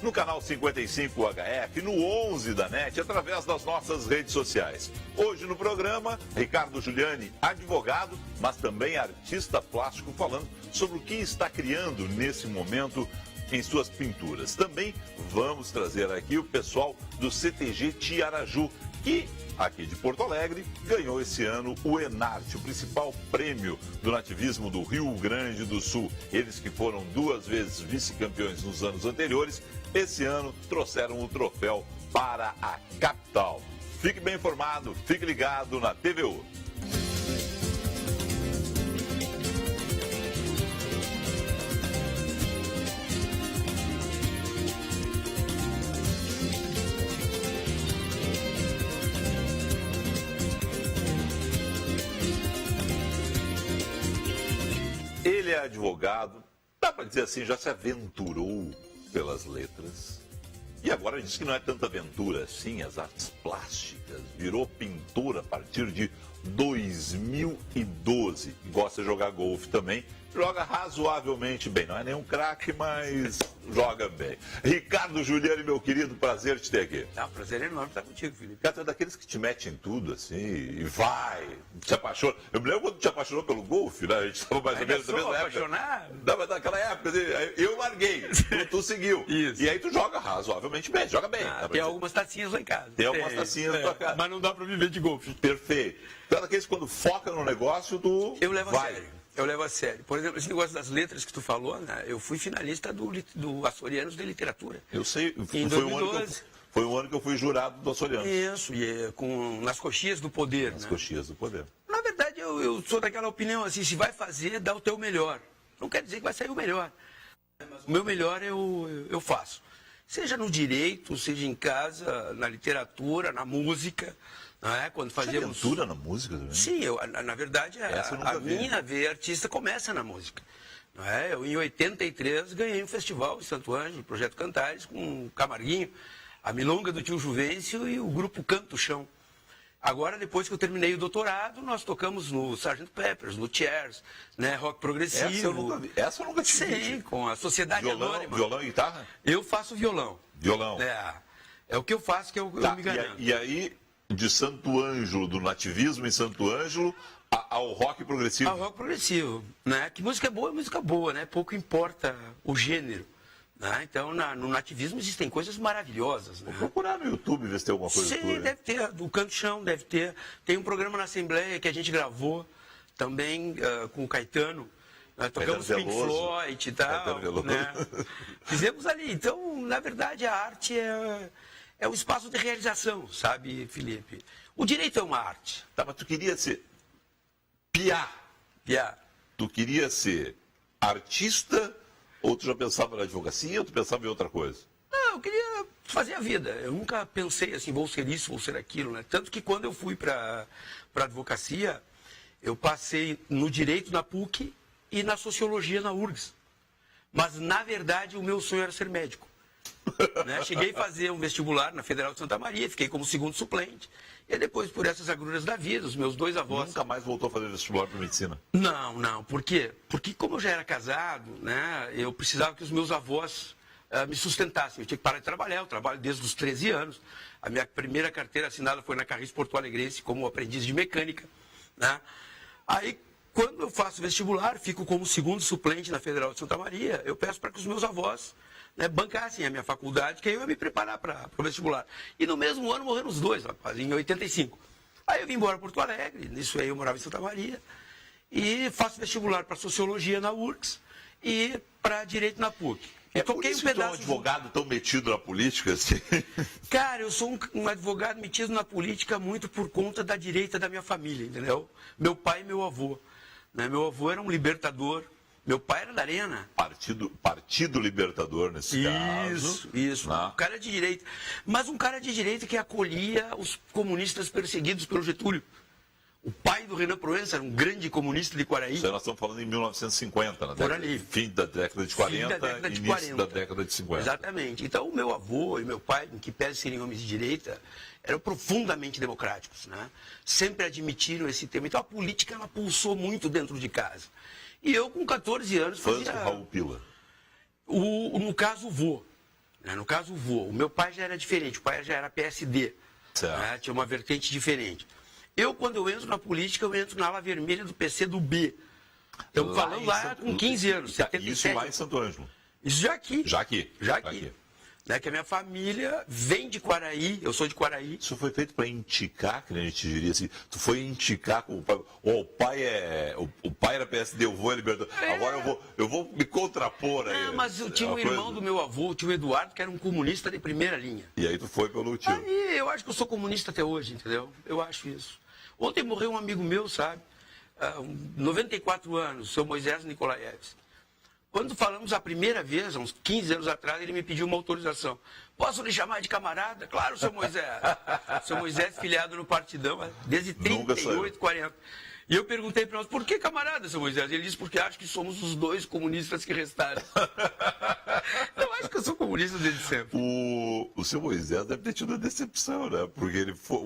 no canal 55 HF, no 11 da NET, através das nossas redes sociais. Hoje no programa, Ricardo Giuliani, advogado, mas também artista plástico, falando sobre o que está criando nesse momento em suas pinturas. Também vamos trazer aqui o pessoal do CTG Tiaraju, que aqui de Porto Alegre ganhou esse ano o Enarte, o principal prêmio do nativismo do Rio Grande do Sul. Eles que foram 2 vezes vice-campeões nos anos anteriores, esse ano trouxeram o troféu para a capital. Fique bem informado, fique ligado na TVU. Ele é advogado, dá para dizer assim, já se aventurou pelas letras. E agora diz que não é tanta aventura assim, as artes plásticas. Virou pintor a partir de 2012. Gosta de jogar golfe também. Joga razoavelmente bem. Não é nenhum craque, mas joga bem. Ricardo Giuliani, meu querido, prazer te ter aqui. É um prazer enorme estar contigo, Felipe. Cara, tu é daqueles que te metem em tudo, assim, e vai, te apaixona. Eu me lembro quando te apaixonou pelo golfe, né? A gente estava mais ou menos na mesma época. Apaixonado? Não, mas naquela época, eu larguei, tu seguiu. Isso. E aí tu joga razoavelmente bem, joga bem. Tem algumas tacinhas lá em casa. Tem algumas tacinhas na tua casa. Mas não dá para viver de golfe. Perfeito. Tu é daqueles que quando foca no negócio, tu Eu levo vai. a sério. Eu levo a sério. Por exemplo, esse negócio das letras que tu falou, né? Eu fui finalista do Açorianos de Literatura. Eu sei, Em 2012. Foi um ano que eu fui jurado do Açorianos. Isso, e nas coxias do poder. Nas né? coxias do poder. Na verdade, eu sou daquela opinião assim, se vai fazer, dá o teu melhor. Não quer dizer que vai sair o melhor. Mas o meu melhor eu faço. Seja no direito, seja em casa, na literatura, na música. Não é? Quando fazíamos... Você aventura na música também? Sim, na verdade, a minha veia artista começa na música. Não é? Eu, em 83, ganhei um festival em Santo Ângelo, Projeto Cantares, com o Camarguinho, a Milonga do Tio Juvencio e o grupo Canto Chão. Agora, depois que eu terminei o doutorado, nós tocamos no Sgt. Peppers, no Cheers, né? Rock progressivo. Essa eu nunca vi. Essa eu nunca tive. Sim, com a Sociedade Anônima. Violão e guitarra? Eu faço violão. Violão. É o que eu faço que eu me garanto. E aí, de Santo Ângelo, do nativismo em Santo Ângelo, ao rock progressivo? Ao rock progressivo, né? Que música é música boa, né? Pouco importa o gênero. Né? Então, no nativismo existem coisas maravilhosas. Né? Vou procurar no YouTube ver se tem alguma coisa. Sim, deve ter. Do Canto Chão deve ter. Tem um programa na Assembleia que a gente gravou também com o Caetano. Tocamos Pink Floyd e tal. Né? Fizemos ali. Então, na verdade, a arte é um espaço de realização, sabe, Felipe? O direito é uma arte. Tá, mas tu queria ser piá. Tu queria ser artista ou tu já pensava na advocacia ou tu pensava em outra coisa? Não, eu queria fazer a vida. Eu nunca pensei assim, vou ser isso, vou ser aquilo, né? Tanto que quando eu fui para a advocacia, eu passei no direito na PUC e na sociologia na URGS. Mas, na verdade, o meu sonho era ser médico. Né? Cheguei a fazer um vestibular na Federal de Santa Maria, fiquei como segundo suplente. E depois, por essas agruras da vida, os meus 2 avós... Nunca mais voltou a fazer vestibular para medicina? Não. Por quê? Porque como eu já era casado, né, eu precisava que os meus avós me sustentassem. Eu tinha que parar de trabalhar, eu trabalho desde os 13 anos. A minha primeira carteira assinada foi na Carris Porto Alegrense, como aprendiz de mecânica. Né? Aí, quando eu faço vestibular, fico como segundo suplente na Federal de Santa Maria, eu peço para que os meus avós... né, bancassem a minha faculdade, que aí eu ia me preparar para o vestibular. E no mesmo ano morreram os 2, rapaz, em 85. Aí eu vim embora para Porto Alegre, nisso aí eu morava em Santa Maria, e faço vestibular para Sociologia na URGS e para Direito na PUC. É por isso que tu é um advogado tão metido na política assim? Cara, eu sou um advogado metido na política muito por conta da direita da minha família, entendeu? Meu pai e meu avô. Né? Meu avô era um libertador. Meu pai era da Arena. Partido Libertador, nesse caso. Isso. Não. Um cara de direita. Mas um cara de direita que acolhia os comunistas perseguidos pelo Getúlio. O pai do Renan Proença era um grande comunista de Quaraí. Isso aí nós estamos falando em 1950, Por ali. Fim da década de 40, início da década de 50. Exatamente. Então, o meu avô e meu pai, que pese serem homens de direita, eram profundamente democráticos, né? Sempre admitiram esse tema. Então, a política, ela pulsou muito dentro de casa. E eu, com 14 anos, fazia... Fãs do Raul Pila. No caso, o vô. né? No caso, o vô. O meu pai já era diferente, o pai já era PSD. Né? Tinha uma vertente diferente. Quando eu entro na política, eu entro na ala vermelha do PC do B. Estamos falando lá com 15 anos, 77. Isso lá em Santo Ângelo. Isso já aqui. Já aqui. Né, que a minha família vem de Quaraí, eu sou de Quaraí. Isso foi feito para indicar, que a gente diria assim, tu foi indicar com o pai, o pai era PSD, o avô é libertador. Agora eu vou me contrapor aí. Mas eu tinha um irmão do meu avô, o tio Eduardo, que era um comunista de primeira linha. E aí tu foi pelo tio. Aí eu acho que eu sou comunista até hoje, entendeu? Eu acho isso. Ontem morreu um amigo meu, sabe? 94 anos, o seu Moisés Nikolaevski. Quando falamos a primeira vez, há uns 15 anos atrás, ele me pediu uma autorização. Posso lhe chamar de camarada? Claro, seu Moisés. Seu Moisés filiado no Partidão desde 38, 40. E eu perguntei para nós, por que camarada, seu Moisés? Ele disse, porque acho que somos os 2 comunistas que restaram. Eu acho que eu sou comunista desde sempre. O seu Moisés deve ter tido uma decepção, né? Porque ele foi...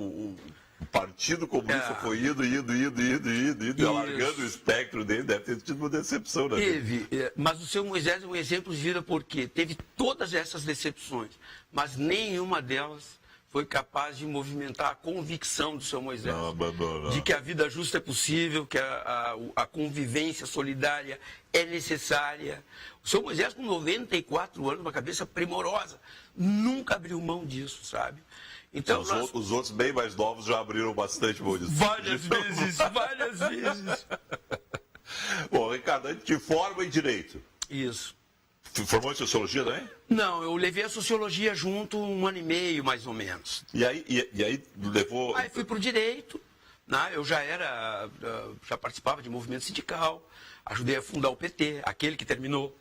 O Partido Comunista foi indo, e alargando o espectro dele, deve ter tido uma decepção. Né? Teve, mas o seu Moisés é um exemplo de vida porque teve todas essas decepções, mas nenhuma delas foi capaz de movimentar a convicção do seu Moisés. Não. De que a vida justa é possível, que a convivência solidária é necessária. O seu Moisés, com 94 anos, uma cabeça primorosa, nunca abriu mão disso, sabe? Então, os outros bem mais novos já abriram bastante mão disso. Várias vezes. Bom, Ricardo, a gente te forma em Direito. Isso. Formou em Sociologia também? Não, eu levei a Sociologia junto 1 ano e meio, mais ou menos. E aí levou... Aí fui para o Direito, né? Eu já participava de movimento sindical, ajudei a fundar o PT, aquele que terminou,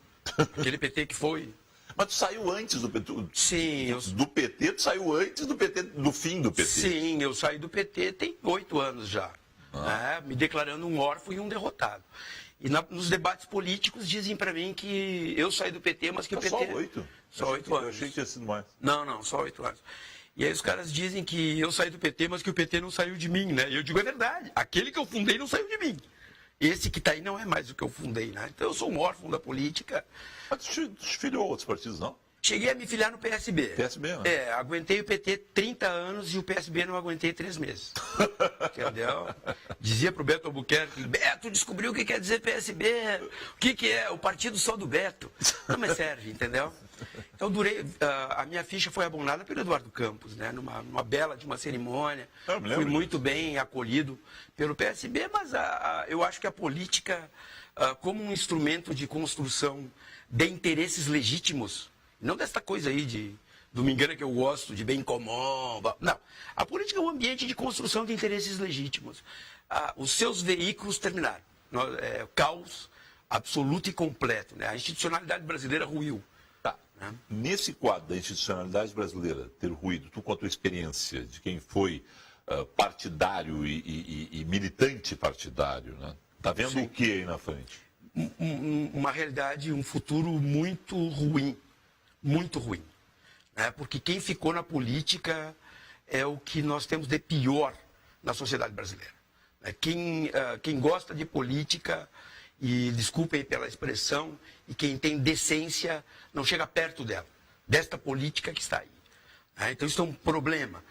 aquele PT que foi... Mas tu saiu antes do PT? Sim. Do PT, tu saiu antes do PT, do fim do PT? Sim, eu saí do PT tem 8 anos já, né? Me declarando um órfão e um derrotado. E nos debates políticos dizem para mim que eu saí do PT, mas que o PT... Só 8? Só 8 anos. Eu achei que tinha sido mais. Não, só 8 anos. E aí os caras dizem que eu saí do PT, mas que o PT não saiu de mim, né? E eu digo, é verdade, aquele que eu fundei não saiu de mim. Esse que está aí não é mais o que eu fundei, né? Então eu sou um órfão da política. Mas tu te filiou a outros partidos, não? Cheguei a me filiar no PSB. PSB, né? Aguentei o PT 30 anos e o PSB não aguentei 3 meses. Entendeu? Dizia pro Beto Albuquerque, Beto, descobriu o que quer dizer PSB. O que é? O partido só do Beto. Não me serve, entendeu? Então a minha ficha foi abonada pelo Eduardo Campos, né? Numa bela de uma cerimônia. Fui muito bem acolhido pelo PSB, mas eu acho que a política, como um instrumento de construção de interesses legítimos, não desta coisa aí do me engana que eu gosto, de bem comum. Não. A política é um ambiente de construção de interesses legítimos. Os seus veículos terminaram. Caos absoluto e completo. Né? A institucionalidade brasileira ruiu. Tá. Né? Nesse quadro da institucionalidade brasileira ter ruído, tu com a tua experiência de quem foi partidário e militante partidário, né? Tá vendo Sim. O que aí na frente? Uma realidade, um futuro muito ruim. Muito ruim. Né? Porque quem ficou na política é o que nós temos de pior na sociedade brasileira. Né? Quem gosta de política, e desculpem pela expressão, e quem tem decência não chega perto dela, desta política que está aí. Né? Então isso é um problema.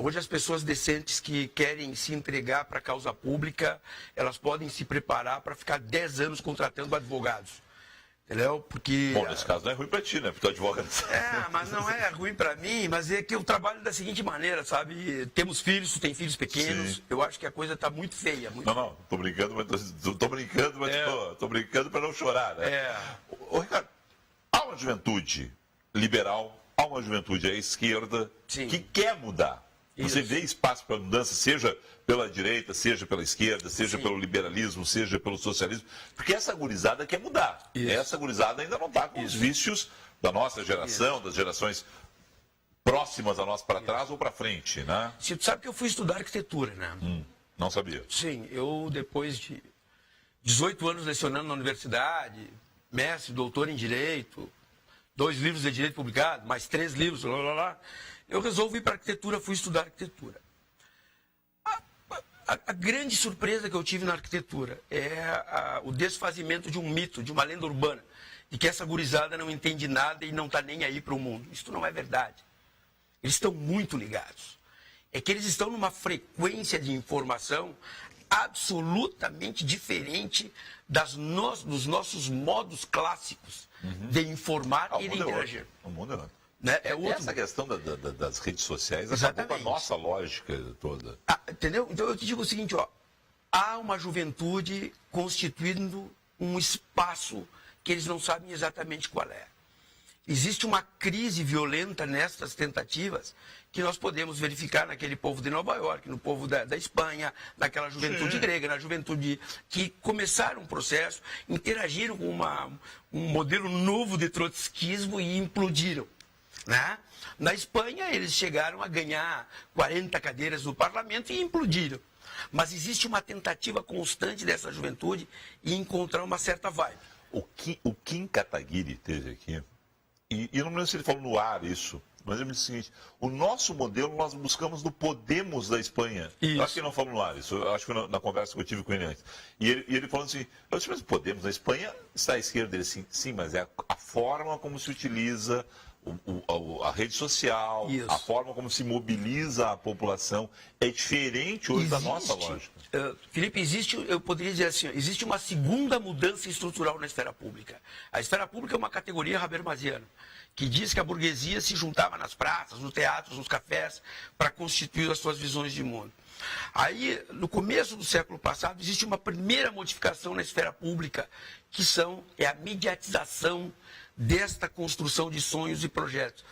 Hoje as pessoas decentes que querem se entregar para a causa pública, elas podem se preparar para ficar 10 anos contratando advogados. Entendeu? Porque... Bom, nesse caso não é ruim para ti, né? Porque tu é advogado. Mas não é ruim para mim, mas é que eu trabalho da seguinte maneira, sabe? Temos filhos, tu tem filhos pequenos, Sim. Eu acho que a coisa está muito feia. Não, tô brincando, mas tô brincando para não chorar, né? Ô, Ricardo, há uma juventude liberal, há uma juventude à esquerda Sim. que quer mudar. Você vê espaço para mudança, seja pela direita, seja pela esquerda, seja Sim. pelo liberalismo, seja pelo socialismo, porque essa gurizada quer mudar. Isso. Essa gurizada ainda não está com Isso. os vícios da nossa geração, Isso. das gerações próximas a nós para trás ou para frente, né? Você sabe que eu fui estudar arquitetura, né? Não sabia. Sim, eu depois de 18 anos lecionando na universidade, mestre, doutor em Direito, 2 livros de Direito publicados, mais 3 livros, eu resolvi ir para arquitetura, fui estudar arquitetura. A grande surpresa que eu tive na arquitetura é o desfazimento de um mito, de uma lenda urbana, de que essa gurizada não entende nada e não está nem aí para o mundo. Isso não é verdade. Eles estão muito ligados. É que eles estão numa frequência de informação absolutamente diferente dos nossos modos clássicos de informar e de interagir. O mundo é outro. Né? É outro. Essa questão das redes sociais Exatamente. acabou com a nossa lógica toda. Entendeu? Então eu te digo o seguinte, ó, há uma juventude constituindo um espaço que eles não sabem exatamente qual é. Existe uma crise violenta nestas tentativas que nós podemos verificar naquele povo de Nova York, no povo da Espanha, naquela juventude grega, na juventude que começaram um processo, interagiram com um modelo novo de trotskismo e implodiram. Né? Na Espanha, eles chegaram a ganhar 40 cadeiras no parlamento e implodiram. Mas existe uma tentativa constante dessa juventude em encontrar uma certa vibe. O Kim Kataguiri teve aqui, e não me lembro se ele falou no ar isso, mas ele me disse o seguinte: o nosso modelo nós buscamos no Podemos da Espanha. Isso. Eu acho que ele não falou no ar isso, eu acho que na conversa que eu tive com ele antes. E ele falou assim: eu disse, mas Podemos na Espanha está à esquerda dele, sim, mas é a forma como se utiliza a rede social, Isso. a forma como se mobiliza a população é diferente hoje da nossa lógica. Felipe, eu poderia dizer assim, existe uma segunda mudança estrutural na esfera pública. A esfera pública é uma categoria habermasiana, que diz que a burguesia se juntava nas praças, nos teatros, nos cafés, para constituir as suas visões de mundo. Aí, no começo do século passado, existe uma primeira modificação na esfera pública, que é a mediatização desta construção de sonhos e projetos.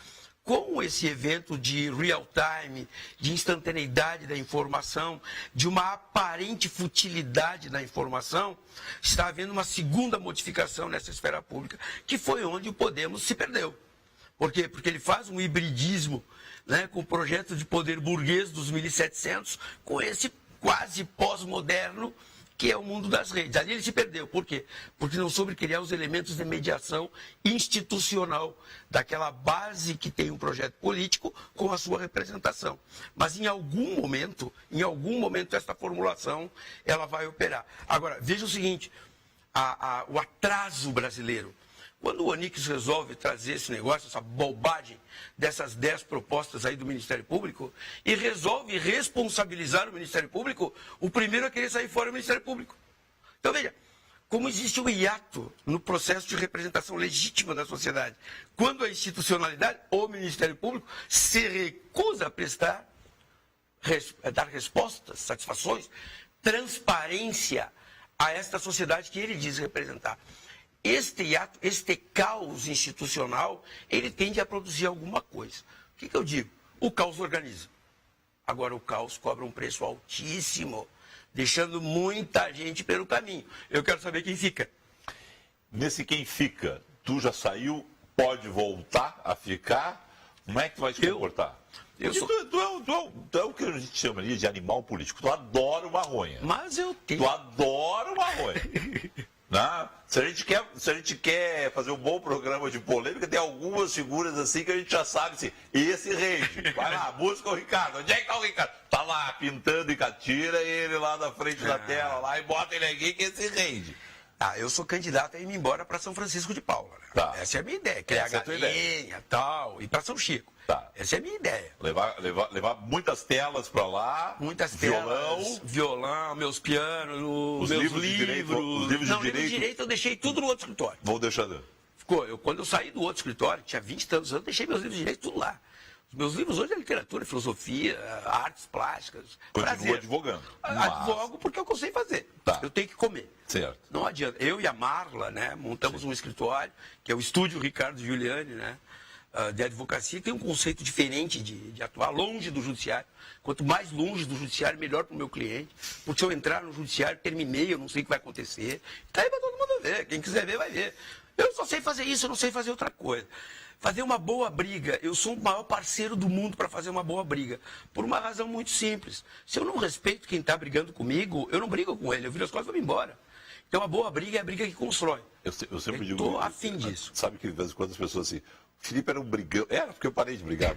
Com esse evento de real time, de instantaneidade da informação, de uma aparente futilidade da informação, está havendo uma segunda modificação nessa esfera pública, que foi onde o Podemos se perdeu. Por quê? Porque ele faz um hibridismo, né, com o projeto de poder burguês dos 1700, com esse quase pós-moderno, que é o mundo das redes. Ali ele se perdeu. Por quê? Porque não soube criar os elementos de mediação institucional daquela base que tem um projeto político com a sua representação. Mas em algum momento essa formulação ela vai operar. Agora, veja o seguinte, o atraso brasileiro. Quando o Onix resolve trazer esse negócio, essa bobagem dessas 10 propostas aí do Ministério Público, e resolve responsabilizar o Ministério Público, o primeiro a querer sair fora é o Ministério Público. Então, veja, como existe um hiato no processo de representação legítima da sociedade, quando a institucionalidade, o Ministério Público, se recusa a dar respostas, satisfações, transparência a esta sociedade que ele diz representar. Este caos institucional, ele tende a produzir alguma coisa. O que eu digo? O caos organiza. Agora, o caos cobra um preço altíssimo, deixando muita gente pelo caminho. Eu quero saber quem fica. Nesse quem fica, tu já saiu, pode voltar a ficar? Como é que tu vai te comportar? Tu é o que a gente chamaria de animal político. Tu adora uma ronha. Mas eu tenho. Tu adora uma ronha. Não, se a gente quer fazer um bom programa de polêmica, tem algumas figuras assim que a gente já sabe assim, esse rende. Vai lá, busca o Ricardo. Onde é que está o Ricardo? Tá lá pintando e tira ele lá na frente da tela lá e bota ele aqui que esse rende. Eu sou candidato a ir embora para São Francisco de Paula. Né? Tá. Essa é a minha ideia. Criar galinha, tal, e para São Chico. Tá. Essa é a minha ideia. Levar muitas telas para lá. Muitas telas. Violão, meus pianos, meus livros. Livros de direito eu deixei tudo no outro escritório. Vou deixando. Quando eu saí do outro escritório, tinha 20 e tantos anos, deixei meus livros de direito tudo lá. Os meus livros hoje é literatura, filosofia, artes plásticas. Continua advogando. Advogo porque é o que eu sei fazer. Tá. Eu tenho que comer. Certo. Não adianta. Eu e a Marla, né, montamos um escritório, que é o Estúdio Ricardo Giuliani, né, de advocacia, que tem um conceito diferente de atuar longe do judiciário. Quanto mais longe do judiciário, melhor para o meu cliente. Porque se eu entrar no judiciário, terminei, eu não sei o que vai acontecer. Está aí para todo mundo ver. Quem quiser ver, vai ver. Eu só sei fazer isso, eu não sei fazer outra coisa. Fazer uma boa briga, eu sou o maior parceiro do mundo para fazer uma boa briga. Por uma razão muito simples. Se eu não respeito quem está brigando comigo, eu não brigo com ele, eu viro as costas e vou embora. Então a boa briga é a briga que constrói. Eu sempre digo. Estou afim disso. Sabe que de vez em quando as pessoas assim, Felipe era um brigão. Era porque eu parei de brigar.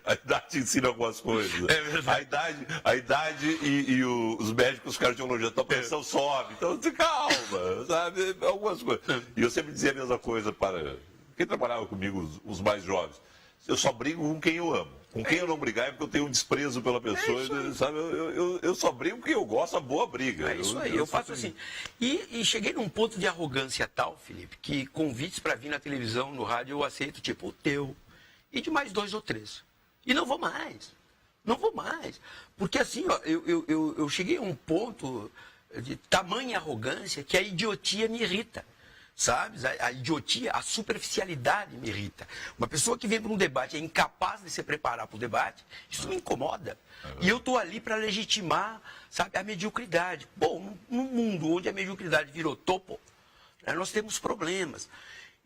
A idade ensina algumas coisas. É verdade. A idade e os médicos cardiologistas, a pressão sobe. Então, calma, sabe? Algumas coisas. E eu sempre dizia a mesma coisa para quem trabalhava comigo, os mais jovens. Eu só brigo com quem eu amo. Com quem eu não brigar é porque eu tenho um desprezo pela pessoa. Sabe? Eu só brigo porque eu gosto da boa briga. É isso aí, eu faço assim. E cheguei num ponto de arrogância tal, Felipe, que convites para vir na televisão, no rádio, eu aceito, tipo, o teu. E de mais 2 ou 3. E não vou mais. Não vou mais. Porque assim, ó, eu cheguei a um ponto de tamanha arrogância que a idiotia me irrita. Sabe? A idiotia, a superficialidade me irrita. Uma pessoa que vem para um debate e é incapaz de se preparar para o debate, isso me incomoda. E eu estou ali para legitimar, sabe, a mediocridade. Bom, num mundo onde a mediocridade virou topo, né, nós temos problemas.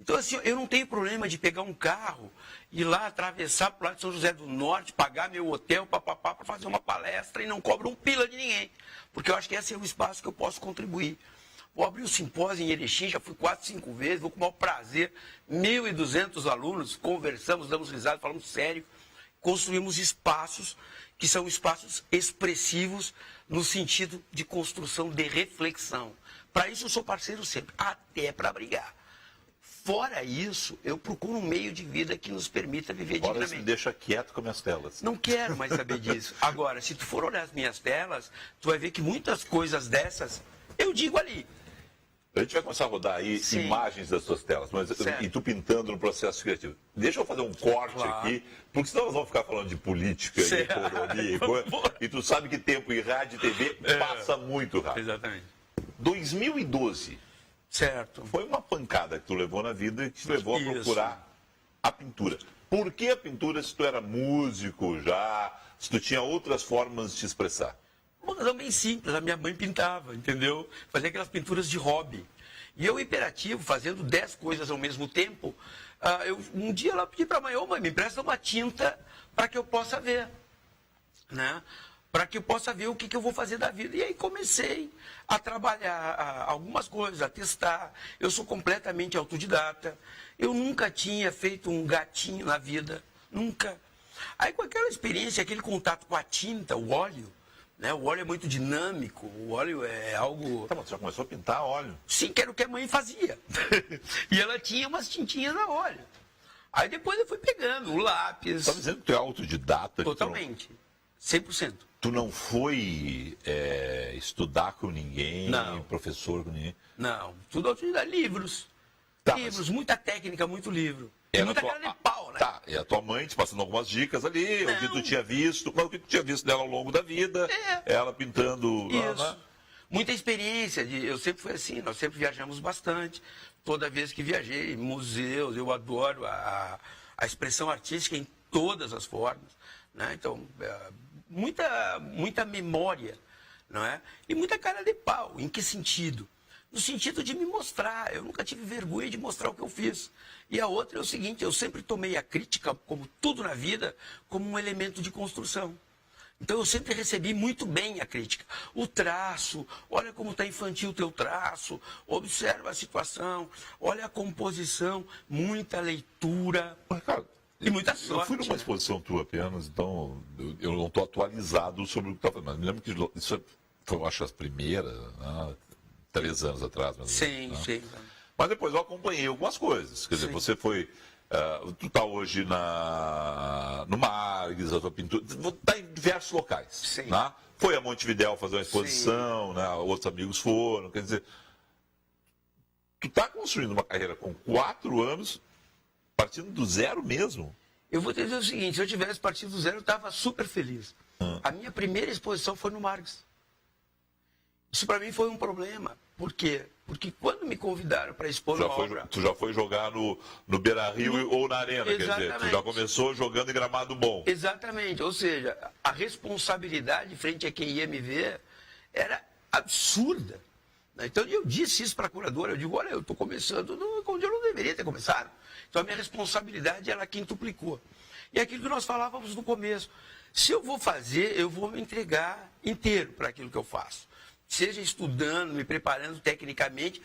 Então, assim, eu não tenho problema de pegar um carro, ir lá atravessar para o lado de São José do Norte, pagar meu hotel, para fazer uma palestra e não cobro um pila de ninguém. Porque eu acho que esse é o espaço que eu posso contribuir. Vou abrir o simpósio em Erechim, já fui 4, 5 vezes, vou com o maior prazer. 1.200 alunos, conversamos, damos risada, falamos sério. Construímos espaços que são espaços expressivos no sentido de construção de reflexão. Para isso eu sou parceiro sempre, até para brigar. Fora isso, eu procuro um meio de vida que nos permita viver Fora dignamente. isso, me deixa quieto com minhas telas. Não quero mais saber disso. Agora, se tu for olhar as minhas telas, tu vai ver que muitas coisas dessas eu digo ali. A gente vai começar a rodar aí Sim. imagens das suas telas, mas Certo. e tu pintando no processo criativo. Deixa eu fazer um corte aqui, porque senão nós vamos ficar falando de política e economia e coisa. E tu sabe que tempo em rádio e TV passa muito rápido. Exatamente. 2012 Certo. foi uma pancada que tu levou na vida e que te levou a Isso. procurar a pintura. Por que a pintura se tu era músico já, se tu tinha outras formas de te expressar? Uma razão bem simples, a minha mãe pintava, entendeu? Fazia aquelas pinturas de hobby. E eu, hiperativo, fazendo 10 coisas ao mesmo tempo, um dia ela pedi para a mãe, ô mãe, me empresta uma tinta para que eu possa ver, né? Para que eu possa ver o que eu vou fazer da vida. E aí comecei a trabalhar algumas coisas, a testar. Eu sou completamente autodidata. Eu nunca tinha feito um gatinho na vida, nunca. Aí com aquela experiência, aquele contato com a tinta, o óleo, né? O óleo é muito dinâmico, o óleo é algo... Tá, mas você já começou a pintar óleo. Sim, que era o que a mãe fazia. E ela tinha umas tintinhas a óleo. Aí depois eu fui pegando o lápis. Tá dizendo que tu é autodidata? Totalmente. 100%. Tu não foi estudar com ninguém, Não. professor com ninguém? Não, tudo autodidata. Livros. Tá, Livros, muita técnica, muito livro. E Era muita tua- cara de pau, né? Tá, e a tua mãe te passando algumas dicas ali, o que tu tinha visto, mas o que tu tinha visto dela ao longo da vida, ela pintando... Isso. Muita experiência. Eu sempre fui assim, nós sempre viajamos bastante. Toda vez que viajei, museus, eu adoro a expressão artística em todas as formas. Né? Então, muita memória, não é? E muita cara de pau. Em que sentido? No sentido de me mostrar. Eu nunca tive vergonha de mostrar o que eu fiz. E a outra é o seguinte, eu sempre tomei a crítica, como tudo na vida, como um elemento de construção. Então eu sempre recebi muito bem a crítica. O traço, olha como está infantil o teu traço, observa a situação, olha a composição, muita leitura. Ricardo, E muita eu sorte. fui numa né? exposição tua apenas, então eu não estou atualizado sobre o que estava fazendo. Me lembro que isso foi, eu acho, as primeiras, 3 anos atrás. Sim, né? sim. Mas depois eu acompanhei algumas coisas. Quer dizer, Sim. você foi... tu está hoje no Margues, a tua pintura... Está em diversos locais. Sim. Né? Foi a Montevidéu fazer uma exposição, né? Outros amigos foram. Quer dizer, tu está construindo uma carreira com 4 anos, partindo do zero mesmo. Eu vou te dizer o seguinte, se eu tivesse partido do zero, eu estava super feliz. A minha primeira exposição foi no Margues. Isso para mim foi um problema. Por quê? Porque quando me convidaram para expor uma obra... Tu já foi jogar no Beira-Rio ou na Arena, quer dizer, tu já Exatamente. começou jogando em gramado bom. Exatamente, ou seja, a responsabilidade frente a quem ia me ver era absurda. Então eu disse isso para a curadora, eu digo, olha, eu estou começando onde eu não deveria ter começado. Então a minha responsabilidade ela quintuplicou. E aquilo que nós falávamos no começo, se eu vou fazer, eu vou me entregar inteiro para aquilo que eu faço. Seja estudando, me preparando tecnicamente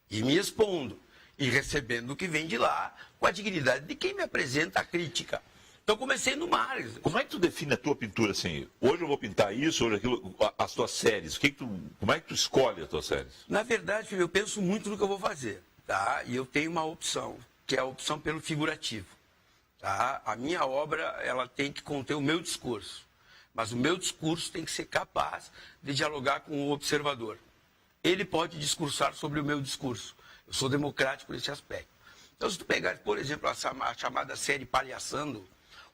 e me expondo. e recebendo o que vem de lá com a dignidade de quem me apresenta a crítica. Então comecei no mar. Como é que tu define a tua pintura assim? Hoje eu vou pintar isso, hoje aquilo, as tuas séries. Como é que tu escolhe as tuas séries? Na verdade, filho, eu penso muito no que eu vou fazer, tá? E eu tenho uma opção, que é a opção pelo figurativo, tá? A minha obra, ela tem que conter o meu discurso, mas o meu discurso tem que ser capaz de dialogar com o observador. Ele pode discursar sobre o meu discurso. Eu sou democrático nesse aspecto. Então, se tu pegar, por exemplo, a chamada série Palhaçando,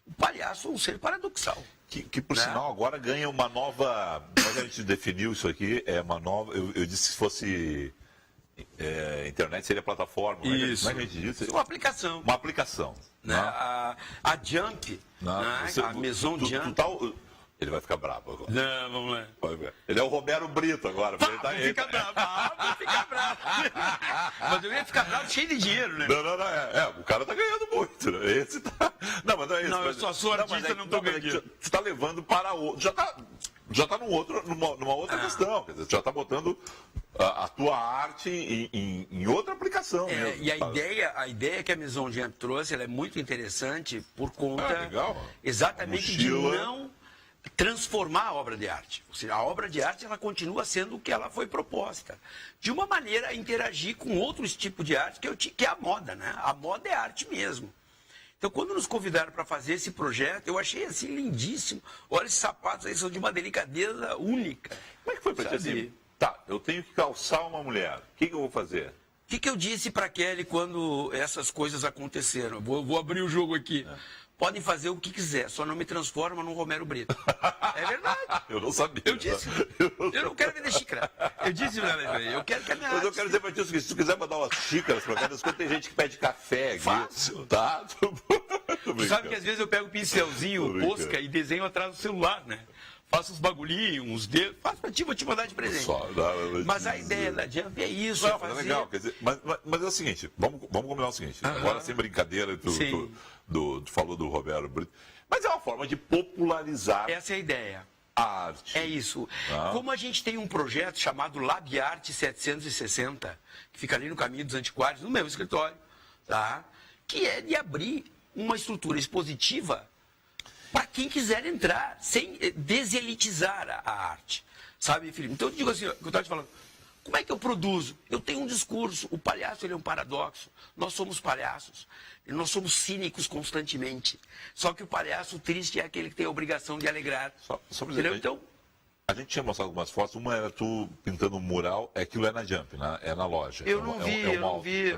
o palhaço é um ser paradoxal. Que por sinal, agora ganha uma nova... Como a gente definiu isso aqui, é uma nova... Eu disse que se fosse internet, seria plataforma. Isso. Como é que a gente disse? Uma aplicação. Uma aplicação. Né? A Jump, Não, né? A Maison Jump... Ele vai ficar bravo agora. Não, vamos lá. Ele é o Romero Brito agora. Ele fica bravo. Vou ficar bravo. Mas eu ia ficar bravo cheio de dinheiro, né? Não. O cara tá ganhando muito. Né? Esse tá... Não, mas não é isso. Não, eu só sou artista, não tô ganhando. Tu tá levando para outro. Já tá numa outra questão. Quer dizer, tu já tá botando a tua arte em outra aplicação. Mesmo, e a ideia que a Maison Jump trouxe, ela é muito interessante por conta legal. Exatamente de não transformar a obra de arte. Ou seja, a obra de arte ela continua sendo o que ela foi proposta. De uma maneira a interagir com outros tipos de arte, que é a moda, né? A moda é arte mesmo. Então, quando nos convidaram para fazer esse projeto, eu achei assim lindíssimo. Olha, esses sapatos aí são de uma delicadeza única. Como é que foi para ti assim? Tá, eu tenho que calçar uma mulher. O que eu vou fazer? O que eu disse para Kelly quando essas coisas aconteceram? Vou abrir o jogo aqui. Podem fazer o que quiser, só não me transforma num Romero Brito. É verdade. Eu não sabia. Eu disse. Eu não quero vender xícara. Eu disse pra ela, eu quero que a minha Mas eu quero dizer pra ti o seguinte, se tu quiser mandar umas xícaras pra cá, tem gente que pede café aqui. Fácil. Tá? Tu sabe que às vezes eu pego o pincelzinho, posca e desenho atrás do celular, né? Faço uns bagulhinhos, uns dedos, faço pra ti, vou te mandar de presente. Mas a ideia da Jump é isso. Não, é legal, quer dizer, mas é o seguinte, vamos combinar o seguinte, agora sem brincadeira, tu falou do Romero Brito, mas é uma forma de popularizar essa é a ideia. A arte. É isso. Como a gente tem um projeto chamado Lab Arte 760, que fica ali no Caminho dos Antiquários, no meu escritório, tá? Que é de abrir uma estrutura expositiva para quem quiser entrar, sem deselitizar a arte. Sabe, Felipe? Então eu digo assim, o que eu estava te falando, como é que eu produzo? Eu tenho um discurso, o palhaço ele é um paradoxo, nós somos palhaços, nós somos cínicos constantemente. Só que o palhaço triste é aquele que tem a obrigação de alegrar. Só dizer, então, a gente tinha mostrado algumas fotos, uma era tu pintando um mural, aquilo é na Jump, né? É na loja. Eu não vi.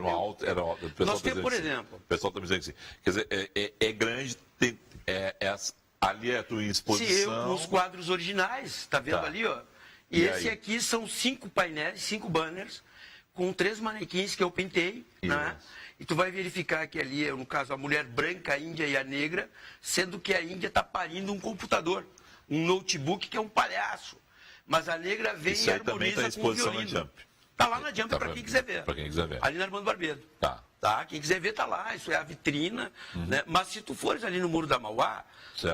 Nós temos, por exemplo. O pessoal está me dizendo assim, quer dizer, é grande, ali é a tua exposição. Nos quadros originais, tá vendo ali, ó? E esse aqui são 5 painéis, 5 banners, com 3 manequins que eu pintei, né? E tu vai verificar que ali, no caso, a mulher branca, a índia e a negra, sendo que a índia está parindo um computador, um notebook que é um palhaço. Mas a negra vem e harmoniza com o violino. Está lá na Jump para quem quiser ver. Para quem quiser ver. Ali na Armando Barbeiro. Tá. Quem quiser ver está lá, isso é a vitrina. Né? Mas se tu fores ali no Muro da Mauá,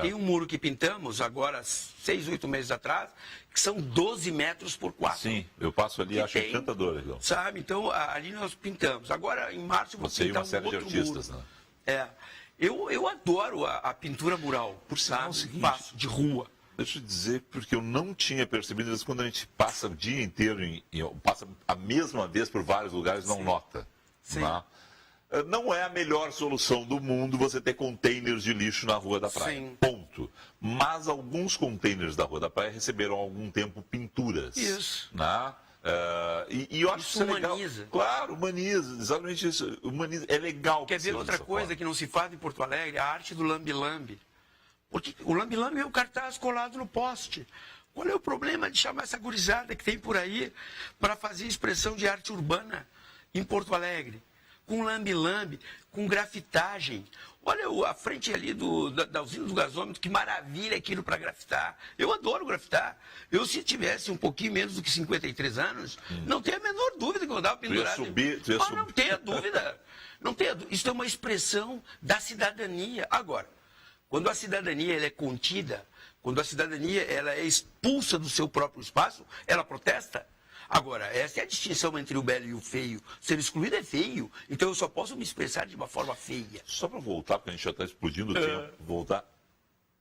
tem um muro que pintamos agora, 6, 8 meses atrás, que são 12 metros por 4. Sim, eu passo ali e acho encantador. Então. Sabe, então ali nós pintamos. Agora, em março, eu vou pintar uma série de artistas, muro. Né? Eu adoro a pintura mural. Por sinal, o seguinte, faço, de rua. Deixa eu dizer, porque eu não tinha percebido isso quando a gente passa o dia inteiro, passa a mesma vez por vários lugares, não nota. Sim. Não é a melhor solução do mundo você ter containers de lixo na Rua da Praia. Sim. Ponto. Mas alguns containers da Rua da Praia receberam há algum tempo pinturas. Isso. Né? E eu acho isso humaniza. Legal. Claro, humaniza. Exatamente isso. Humaniza. É legal. Quer ver outra coisa que não se faz em Porto Alegre? A arte do lambe-lambe. Porque o lambe-lambe é o cartaz colado no poste. Qual é o problema de chamar essa gurizada que tem por aí para fazer expressão de arte urbana em Porto Alegre? Com lambe-lambe, com grafitagem. Olha a frente ali da usina do gasômetro, que maravilha aquilo para grafitar. Eu adoro grafitar. Eu, se tivesse um pouquinho menos do que 53 anos, não tenho a menor dúvida que eu andava pendurado. Não tenha dúvida. Não tenha dúvida. Isso é uma expressão da cidadania. Agora, quando a cidadania ela é contida, quando a cidadania ela é expulsa do seu próprio espaço, ela protesta. Agora, essa é a distinção entre o belo e o feio. Ser excluído é feio, então eu só posso me expressar de uma forma feia. Só para voltar, porque a gente já está explodindo o tempo, voltar.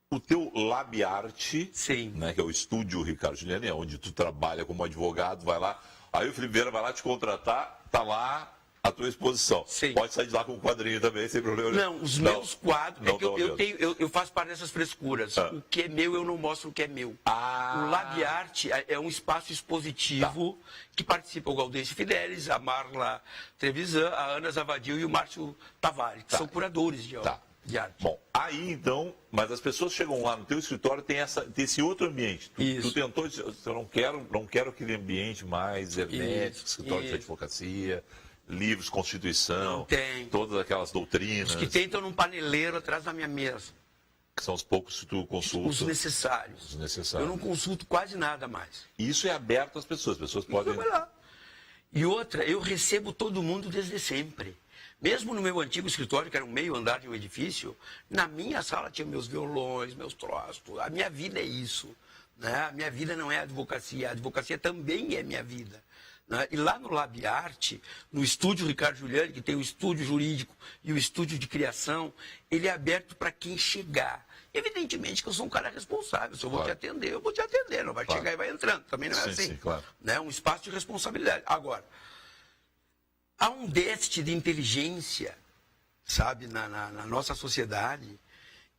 O teu Labiarte, Sim. Né, que é o estúdio Ricardo Juliani, é onde tu trabalha como advogado, vai lá. Aí o Felipe Vieira vai lá te contratar, tá lá a tua exposição. Sim. Pode sair de lá com um quadrinho também, sem problema. Não, os meus quadros, não é que eu faço parte dessas frescuras. O que é meu, eu não mostro o que é meu. O Labiarte é um espaço expositivo que participa o Gaudêncio Fidelis, a Marla Trevisan, a Ana Zavadil e o Márcio Tavares, que são curadores de arte. Bom, aí então, mas as pessoas chegam lá no teu escritório, tem esse outro ambiente. Tu tentou dizer, eu não quero aquele ambiente mais hermético, escritório de advocacia, livros, Constituição, todas aquelas doutrinas. Os que tentam num paneleiro atrás da minha mesa. Que são os poucos que tu consulta. Os necessários. Eu não consulto quase nada mais. E isso é aberto às pessoas podem... Vai lá. E outra, eu recebo todo mundo desde sempre. Mesmo no meu antigo escritório, que era um meio andar de um edifício, na minha sala tinha meus violões, meus troços. A minha vida é isso. Né? A minha vida não é advocacia. A advocacia também é minha vida. Né? E lá no Labiarte, no estúdio Ricardo Juliani, que tem o estúdio jurídico e o estúdio de criação, ele é aberto para quem chegar. Evidentemente que eu sou um cara responsável. Se eu vou te atender, eu vou te atender. Não vai chegar e vai entrando. Também não é assim. Sim, claro. Né? Um espaço de responsabilidade. Agora, há um déficit de inteligência, sabe, na nossa sociedade,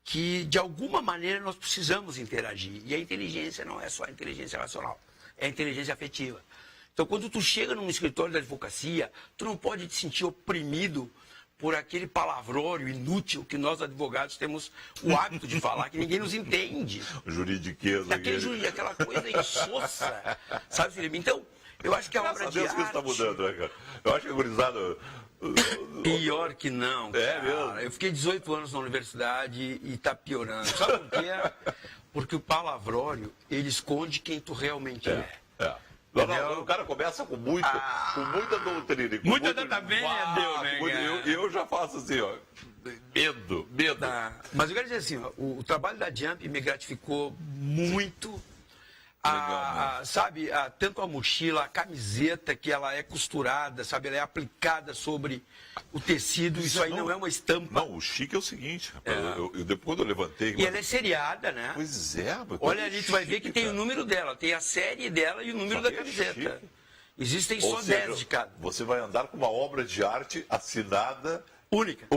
que de alguma maneira nós precisamos interagir. E a inteligência não é só a inteligência racional, é a inteligência afetiva. Então, quando tu chega num escritório da advocacia, tu não pode te sentir oprimido por aquele palavrório inútil que nós advogados temos o hábito de falar, que ninguém nos entende. O juridiquês. Aquela coisa insossa, sabe, Felipe? Então, eu acho que a obra de arte... que isso está mudando, né, cara? Eu acho que a gurizada... Pior que não, cara. É mesmo? Eu fiquei 18 anos na universidade e está piorando. Sabe por quê? Porque o palavrório, ele esconde quem tu realmente é. Não, o cara começa com muita doutrina. Muita data bem, deu, né? Eu já faço assim, ó. Medo. Mas eu quero dizer assim, ó, o trabalho da Jump me gratificou muito. Sabe, tanto a mochila, a camiseta, que ela é costurada, sabe, ela é aplicada sobre o tecido, isso aí não é uma estampa. Não, o chique é o seguinte, rapaz, depois eu levantei... E ela é seriada, né? Pois é, rapaz. Olha ali, tu vai ver que tem o número dela, tem a série dela e o número da camiseta. Existem só 10 de cada. Você vai andar com uma obra de arte assinada... Única.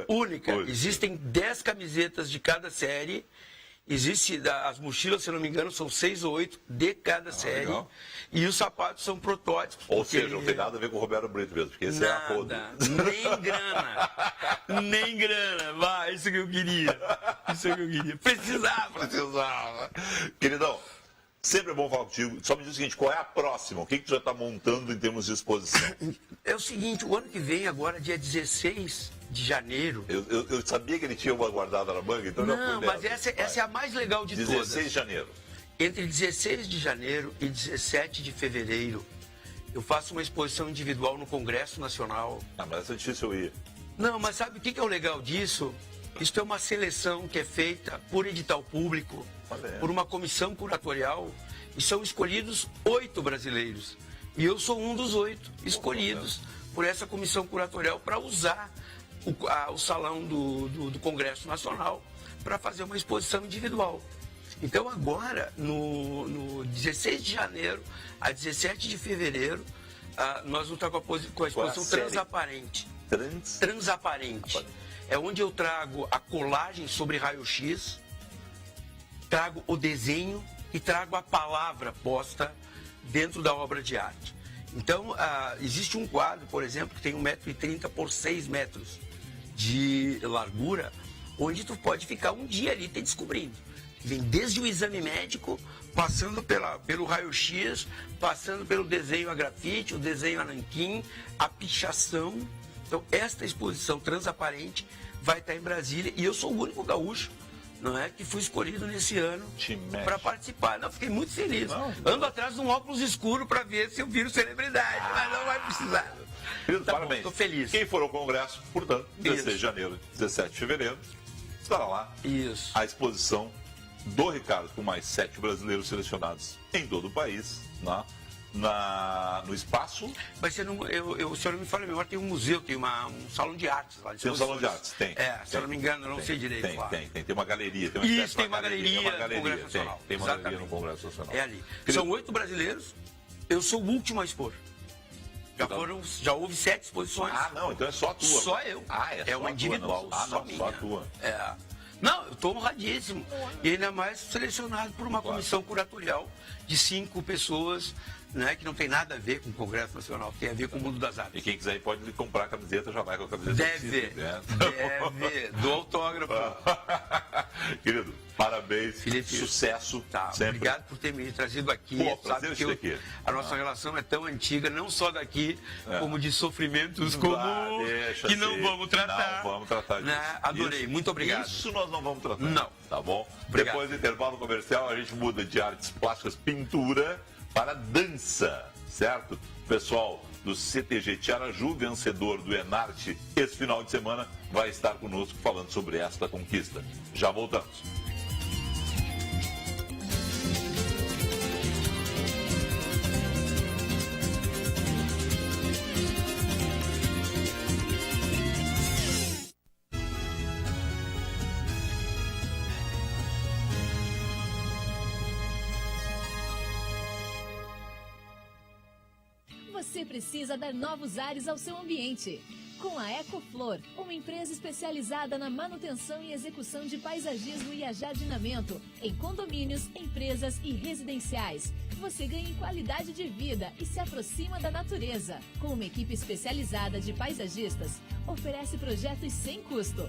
Única. Existem 10 camisetas de cada série. Existe, as mochilas, se não me engano, são 6 ou 8 de cada série. Legal. E os sapatos são protótipos. Ou seja, não tem nada a ver com o Roberto Brito mesmo, porque esse é a roda. Nem grana. Vai, isso que eu queria. Precisava. Queridão, sempre é bom falar contigo. Só me diz o seguinte, qual é a próxima? O que tu já está montando em termos de exposição? É o seguinte, o ano que vem, agora, dia 16 de janeiro... Eu sabia que ele tinha uma guardada na manga, então não, mas essa é a mais legal de todas. 16 de janeiro. Entre 16 de janeiro e 17 de fevereiro, eu faço uma exposição individual no Congresso Nacional. Mas essa é difícil eu ir. Não, mas sabe o que é o legal disso? Isso é uma seleção que é feita por edital público, por uma comissão curatorial, e são escolhidos 8 brasileiros. E eu sou um dos 8 escolhidos por essa comissão curatorial para usar o salão do Congresso Nacional para fazer uma exposição individual. Então agora, no 16 de janeiro a 17 de fevereiro, nós vamos estar com a exposição Transaparente. Transaparente. É onde eu trago a colagem sobre raio-x, trago o desenho e trago a palavra posta dentro da obra de arte. Então, existe um quadro, por exemplo, que tem 1,30 m por 6 metros de largura, onde tu pode ficar um dia ali te descobrindo. Vem desde o exame médico, passando pelo raio-x, passando pelo desenho a grafite, o desenho a nanquim, a pichação. Então, esta exposição Transaparente vai estar em Brasília e eu sou o único gaúcho, não é, que fui escolhido nesse ano para participar. Não, fiquei muito feliz. Ando atrás de um óculos escuro para ver se eu viro celebridade, mas não vai precisar. Parabéns. Estou feliz. Quem for ao Congresso, portanto, 16 de janeiro, 17 de fevereiro, estará lá. Isso. A exposição do Ricardo, com mais 7 brasileiros selecionados em todo o país, né? no espaço. Vai ser se eu não me falha a memória, tem um museu, tem um salão de artes lá. Tem um salão de artes, tem. Se eu não me engano, eu não sei direito. Tem uma galeria. Tem uma galeria no Congresso Nacional. Tem uma galeria no Congresso Nacional. É ali. São 8 brasileiros, eu sou o último a expor. Já houve 7 exposições. Ah, não, então é só a tua. Só eu. É uma individual, só minha. Só a tua. Não, eu estou honradíssimo. E ainda mais selecionado por uma comissão curatorial de 5 pessoas, né, que não tem nada a ver com o Congresso Nacional, tem a ver com o mundo das artes. E quem quiser ir pode comprar a camiseta, já vai com a camiseta. Deve, do autógrafo. Querido, parabéns, Felipe, sucesso. Obrigado por ter me trazido aqui. Sabe que a nossa relação é tão antiga, não só daqui, como de sofrimentos comuns, que não vamos tratar. Não vamos tratar disso. Adorei, muito obrigado. Isso nós não vamos tratar. Não. Tá bom? Obrigado. Depois do intervalo comercial, a gente muda de artes plásticas, pintura, para dança, certo? Pessoal do CTG Tiaraju, vencedor do Enarte esse final de semana, vai estar conosco falando sobre esta conquista. Já voltamos. Você precisa dar novos ares ao seu ambiente. Com a Ecoflor, uma empresa especializada na manutenção e execução de paisagismo e ajardinamento em condomínios, empresas e residenciais, você ganha em qualidade de vida e se aproxima da natureza. Com uma equipe especializada de paisagistas, oferece projetos sem custo.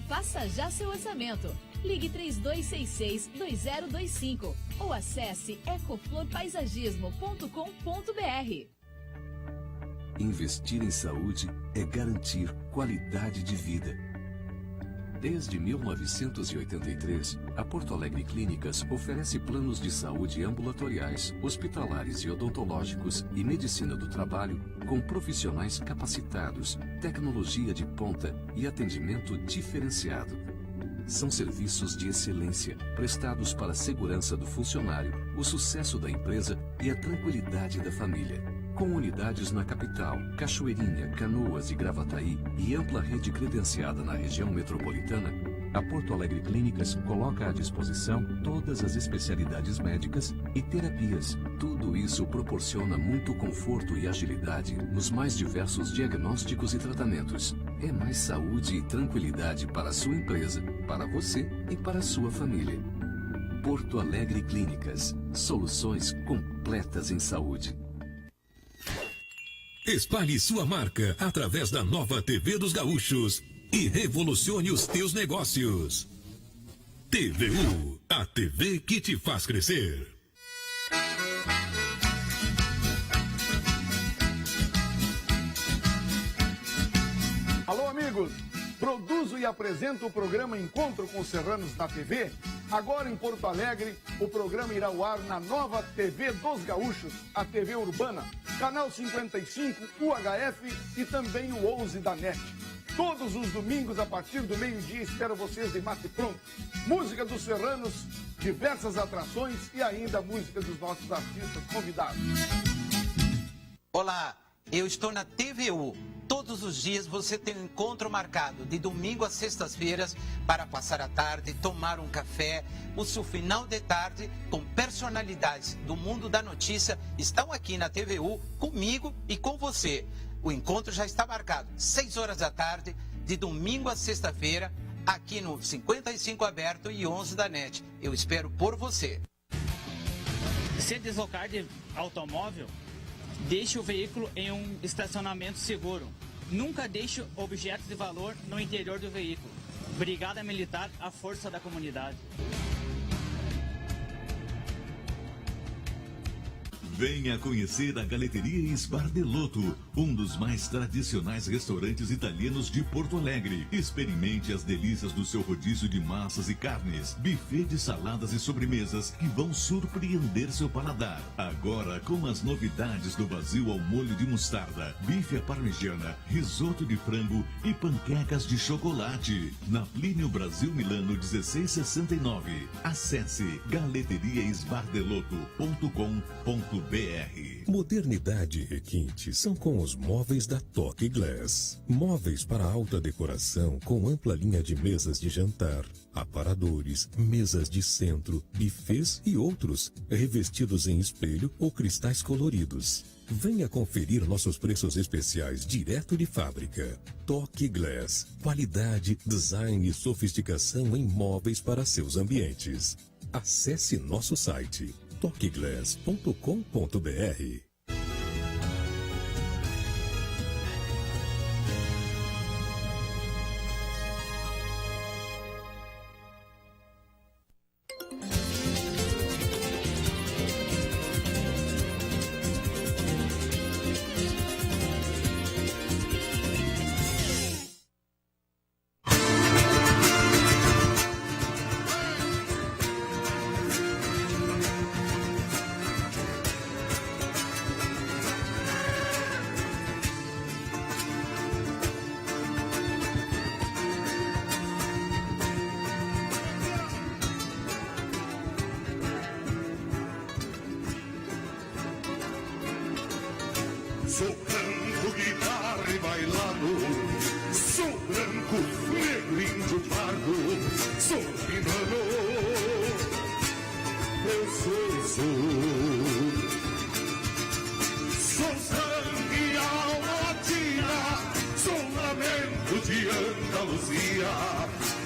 Faça já seu orçamento. Ligue 3266-2025 ou acesse ecoflorpaisagismo.com.br. Investir em saúde é garantir qualidade de vida. Desde 1983, a Porto Alegre Clínicas oferece planos de saúde ambulatoriais, hospitalares e odontológicos e medicina do trabalho com profissionais capacitados, tecnologia de ponta e atendimento diferenciado. São serviços de excelência prestados para a segurança do funcionário, o sucesso da empresa e a tranquilidade da família. Com unidades na capital, Cachoeirinha, Canoas e Gravataí e ampla rede credenciada na região metropolitana, a Porto Alegre Clínicas coloca à disposição todas as especialidades médicas e terapias. Tudo isso proporciona muito conforto e agilidade nos mais diversos diagnósticos e tratamentos. É mais saúde e tranquilidade para a sua empresa, para você e para a sua família. Porto Alegre Clínicas. Soluções completas em saúde. Espalhe sua marca através da nova TV dos Gaúchos e revolucione os teus negócios. TVU, a TV que te faz crescer. Alô, amigos! Produzo e apresento o programa Encontro com os Serranos na TV. Agora em Porto Alegre, o programa irá ao ar na nova TV dos Gaúchos, a TV Urbana, canal 55, UHF e também o 11 da NET. Todos os domingos, a partir do meio-dia, espero vocês de mate pronto. Música dos Serranos, diversas atrações e ainda música dos nossos artistas convidados. Olá, eu estou na TVU. Todos os dias você tem um encontro marcado, de domingo a sextas-feiras, para passar a tarde, tomar um café. O seu final de tarde, com personalidades do mundo da notícia, estão aqui na TVU, comigo e com você. O encontro já está marcado, 6 horas da tarde, de domingo a sexta-feira, aqui no 55 aberto e 11 da NET. Eu espero por você. Se deslocar de automóvel, deixe o veículo em um estacionamento seguro. Nunca deixe objetos de valor no interior do veículo. Brigada Militar, a força da comunidade. Venha conhecer a Galeteria Sbardelotto, um dos mais tradicionais restaurantes italianos de Porto Alegre. Experimente as delícias do seu rodízio de massas e carnes, buffet de saladas e sobremesas que vão surpreender seu paladar. Agora com as novidades do vazio ao molho de mostarda, bife à parmegiana, risoto de frango e panquecas de chocolate. Na Plínio Brasil Milano 1669. Acesse galeteriaesbardelotto.com.br. Modernidade e requinte são com os móveis da Toque Glass. Móveis para alta decoração com ampla linha de mesas de jantar, aparadores, mesas de centro, bufês e outros, revestidos em espelho ou cristais coloridos. Venha conferir nossos preços especiais direto de fábrica. Toque Glass. Qualidade, design e sofisticação em móveis para seus ambientes. Acesse nosso site toqueglass.com.br. Sou canto, guitarra e bailado, sou branco, negro, índio, pardo, sou pinano, eu sou sangue e alma latina, sou lamento de Andaluzia,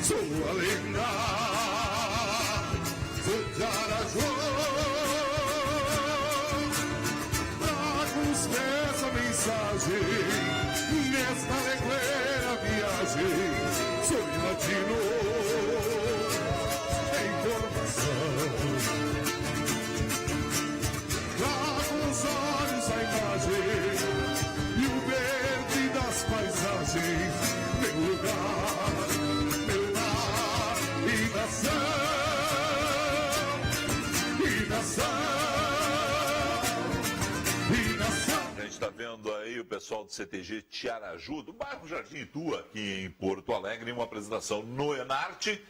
sou a lenda, sou de Arajó. Essa mensagem, nesta alegre viagem, sou latino, informação. Trago os olhos a imagem e o verde das paisagens, meu lugar, meu lar e nação. A gente está vendo aí o pessoal do CTG Tiaraju, do bairro Jardim Itu, aqui em Porto Alegre, em uma apresentação no Enarte.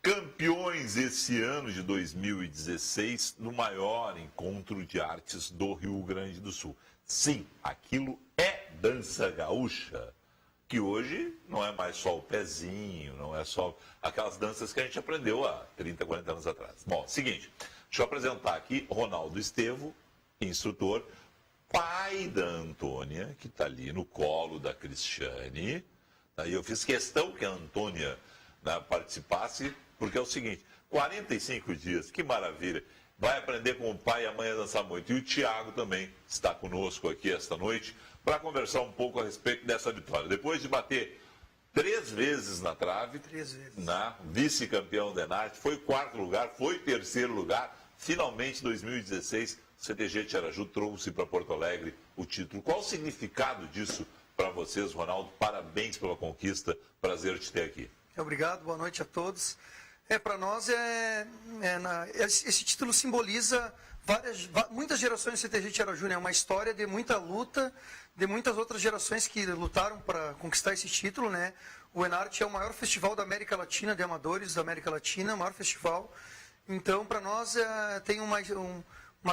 Campeões esse ano de 2016 no maior encontro de artes do Rio Grande do Sul. Sim, aquilo é dança gaúcha, que hoje não é mais só o pezinho, não é só aquelas danças que a gente aprendeu há 30, 40 anos atrás. Bom, seguinte, deixa eu apresentar aqui Ronaldo Estevo, instrutor, pai da Antônia, que está ali no colo da Cristiane. Aí eu fiz questão que a Antônia, né, participasse, porque é o seguinte, 45 dias, que maravilha. Vai aprender com o pai e a mãe a dançar muito. E o Tiago também está conosco aqui esta noite para conversar um pouco a respeito dessa vitória. Depois de bater 3 vezes na trave, vice-campeão da Enarte, foi 4º lugar, foi 3º lugar, finalmente 2016, o CTG Tiaraju trouxe para Porto Alegre o título. Qual o significado disso para vocês, Ronaldo? Parabéns pela conquista, prazer te ter aqui. Obrigado, boa noite a todos. Para nós, esse título simboliza muitas gerações do CTG Tiaraju, né? Uma história de muita luta, de muitas outras gerações que lutaram para conquistar esse título, né? O Enarte é o maior festival da América Latina, de amadores da América Latina, o maior festival. Então, para nós, tem uma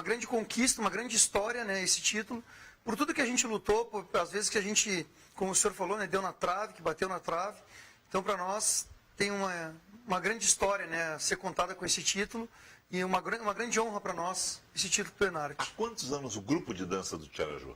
grande conquista, uma grande história, né, esse título, por tudo que a gente lutou, por às vezes que a gente, como o senhor falou, né, deu na trave, que bateu na trave. Então, para nós, tem uma grande história, né, a ser contada com esse título e uma grande honra para nós, esse título do Enarte. Há quantos anos o grupo de dança do Tiaraju?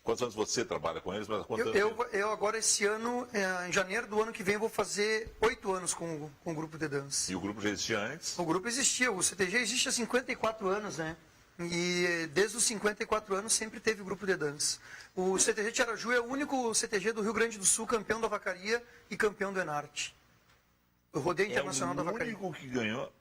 Quantos anos você trabalha com eles? Mas há quantos anos eu agora, esse ano, em janeiro do ano que vem, vou fazer 8 anos com o grupo de dança. E o grupo já existia antes? O grupo existia, o CTG existe há 54 anos, né? E desde os 54 anos sempre teve grupo de dança. O CTG Tiaraju é o único CTG do Rio Grande do Sul, campeão da vacaria e campeão do Enarte. O rodeio internacional da vacaria. É o único que ganhou?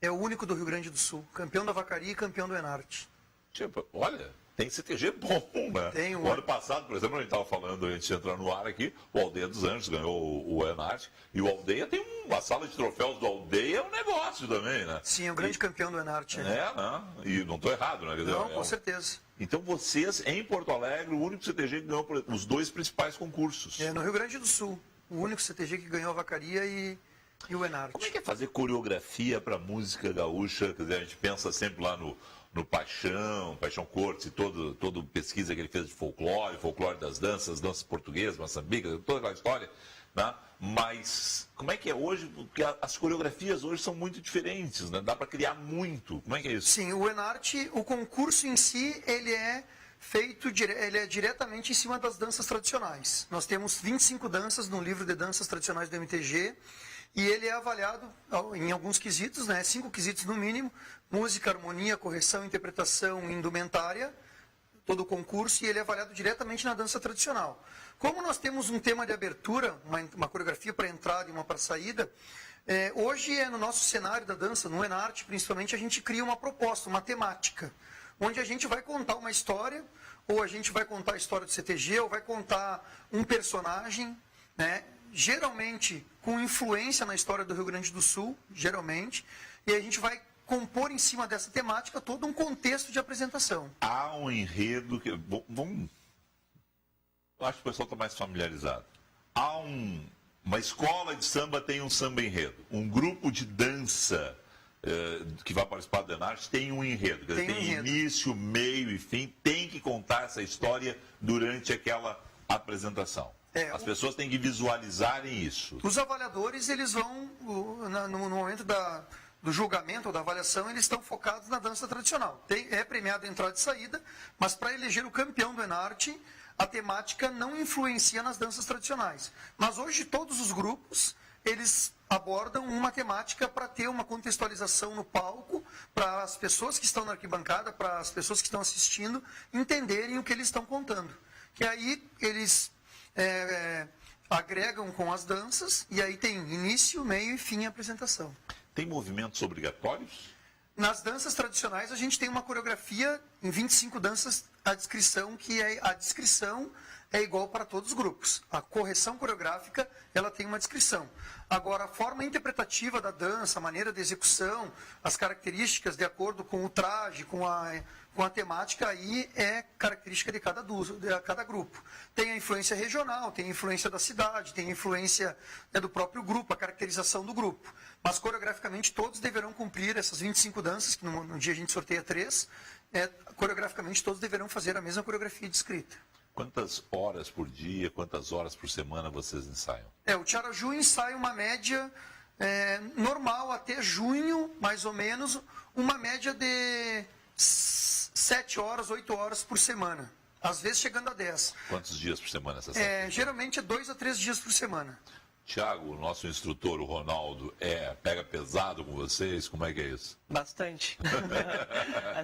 É o único do Rio Grande do Sul, campeão da vacaria e campeão do Enarte. Tipo, olha, tem CTG bom, né? Tem o ano passado, por exemplo, a gente estava falando antes de entrar no ar aqui, o Aldeia dos Anjos ganhou o Enarte, e o Aldeia tem uma sala de troféus do Aldeia, é um negócio também, né? Sim, é o grande campeão do Enarte. Né? E não estou errado, né? Não, com certeza. Então vocês, em Porto Alegre, o único CTG que ganhou os 2 principais concursos. No Rio Grande do Sul, o único CTG que ganhou a vacaria e e o Enarte. Como é que é fazer coreografia para música gaúcha? Quer dizer, a gente pensa sempre lá no Paixão Cortes e toda pesquisa que ele fez de folclore das danças portuguesas, moçambicas, toda aquela história, né? Mas como é que é hoje? Porque as coreografias hoje são muito diferentes, né? Dá para criar muito. Como é que é isso? Sim, o Enarte, o concurso em si, ele é diretamente em cima das danças tradicionais. Nós temos 25 danças no livro de danças tradicionais do MTG, e ele é avaliado em alguns quesitos, né? 5 quesitos no mínimo: música, harmonia, correção, interpretação, indumentária, todo o concurso, e ele é avaliado diretamente na dança tradicional. Como nós temos um tema de abertura, uma coreografia para entrada e uma para saída, hoje no nosso cenário da dança, no Enarte principalmente, a gente cria uma proposta, uma temática, onde a gente vai contar uma história, ou a gente vai contar a história do CTG, ou vai contar um personagem, né? Geralmente com influência na história do Rio Grande do Sul, geralmente, e a gente vai compor em cima dessa temática todo um contexto de apresentação. Há um enredo que... Vamos... Eu acho que o pessoal está mais familiarizado. Há uma escola de samba tem um samba enredo. Um grupo de dança que vai participar do Enarte tem um enredo. Quer dizer, tem início, meio e fim. Tem que contar essa história durante aquela apresentação. As pessoas têm que visualizarem isso. Os avaliadores, eles vão, no momento do julgamento ou da avaliação, eles estão focados na dança tradicional. É premiado entrada e saída, mas para eleger o campeão do Enarte, a temática não influencia nas danças tradicionais. Mas hoje todos os grupos, eles abordam uma temática para ter uma contextualização no palco, para as pessoas que estão na arquibancada, para as pessoas que estão assistindo, entenderem o que eles estão contando. Que aí eles agregam com as danças, e aí tem início, meio e fim a apresentação. Tem movimentos obrigatórios? Nas danças tradicionais, a gente tem uma coreografia em 25 danças, a descrição é igual para todos os grupos. A correção coreográfica, ela tem uma descrição. Agora, a forma interpretativa da dança, a maneira de execução, as características de acordo com o traje, com a temática, aí é característica de cada grupo. Tem a influência regional, tem a influência da cidade, tem a influência do próprio grupo, a caracterização do grupo. Mas, coreograficamente, todos deverão cumprir essas 25 danças, que no dia a gente sorteia 3, coreograficamente todos deverão fazer a mesma coreografia descrita. Quantas horas por dia, quantas horas por semana vocês ensaiam? O Tiaraju ensaia uma média normal até junho, mais ou menos, uma média de 7 horas, 8 horas por semana. Às vezes chegando a 10. Quantos dias por semana essa sessão? Geralmente é 2 a 3 dias por semana. Tiago, o nosso instrutor, o Ronaldo, pega pesado com vocês? Como é que é isso? Bastante.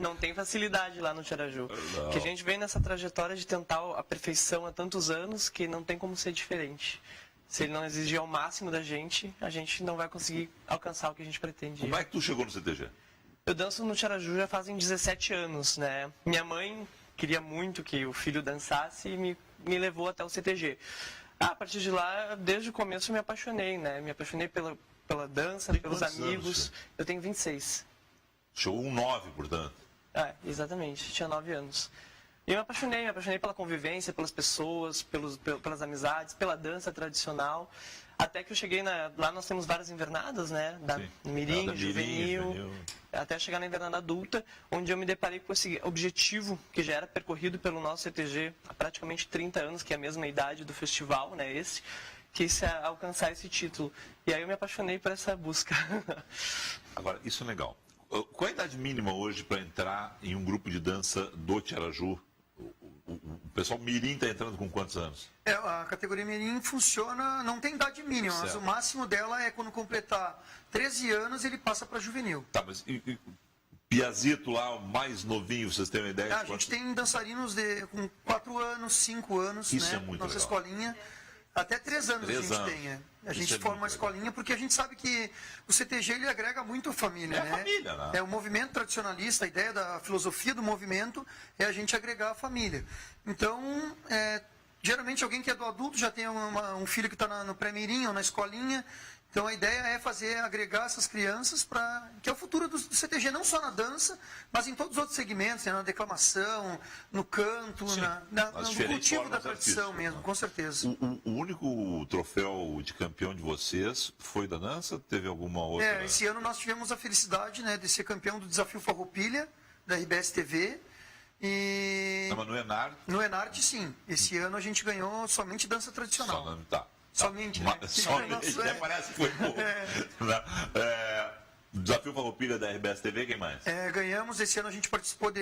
Não tem facilidade lá no Tiaraju. Que a gente vem nessa trajetória de tentar a perfeição há tantos anos que não tem como ser diferente. Se ele não exigir ao máximo da gente, a gente não vai conseguir alcançar o que a gente pretende. Como é que tu chegou no CTG? Eu danço no Tiaraju já fazem 17 anos, né? Minha mãe queria muito que o filho dançasse e me levou até o CTG. A partir de lá, desde o começo, eu me apaixonei, né? Me apaixonei pela dança, pelos amigos. Eu tenho 26. Chegou 9, portanto. Exatamente. Tinha 9 anos. E eu me apaixonei pela convivência, pelas pessoas, pelas amizades, pela dança tradicional. Até que eu cheguei lá nós temos várias invernadas, né? Da Mirim, Juvenil, até chegar na invernada adulta, onde eu me deparei com esse objetivo que já era percorrido pelo nosso CTG há praticamente 30 anos, que é a mesma idade do festival, né? Que é alcançar esse título. E aí eu me apaixonei por essa busca. Agora, isso é legal. Qual a idade mínima hoje para entrar em um grupo de dança do Tiaraju? O pessoal Mirim está entrando com quantos anos? A categoria Mirim funciona, não tem idade mínima, mas o máximo dela é quando completar 13 anos, ele passa para juvenil. Tá, mas Piazito lá, o mais novinho, vocês têm uma ideia? A gente tem dançarinos com 4 anos, 5 anos, isso né? É muito nossa legal. Escolinha. Até 3 anos 3 a gente anos. tem. A gente forma uma escolinha porque a gente sabe que o CTG ele agrega muito a família. A família, né? O movimento tradicionalista, a ideia da filosofia do movimento é a gente agregar a família. Então, geralmente alguém que é do adulto já tem um filho que está no pré-mirim ou na escolinha, Então a ideia é agregar essas crianças que é o futuro do CTG, não só na dança, mas em todos os outros segmentos, né? Na declamação, no canto, no cultivo da tradição mesmo, com certeza. O único troféu de campeão de vocês foi da dança? Teve alguma outra? Esse ano nós tivemos a felicidade, né, de ser campeão do Desafio Farroupilha, da RBS TV. Não, mas no Enarte? No Enarte, sim. Esse ano a gente ganhou somente dança tradicional. Somente, né? Somente, até parece que foi pouco. Desafio Farroupilha da RBS TV, quem mais? Ganhamos, esse ano a gente participou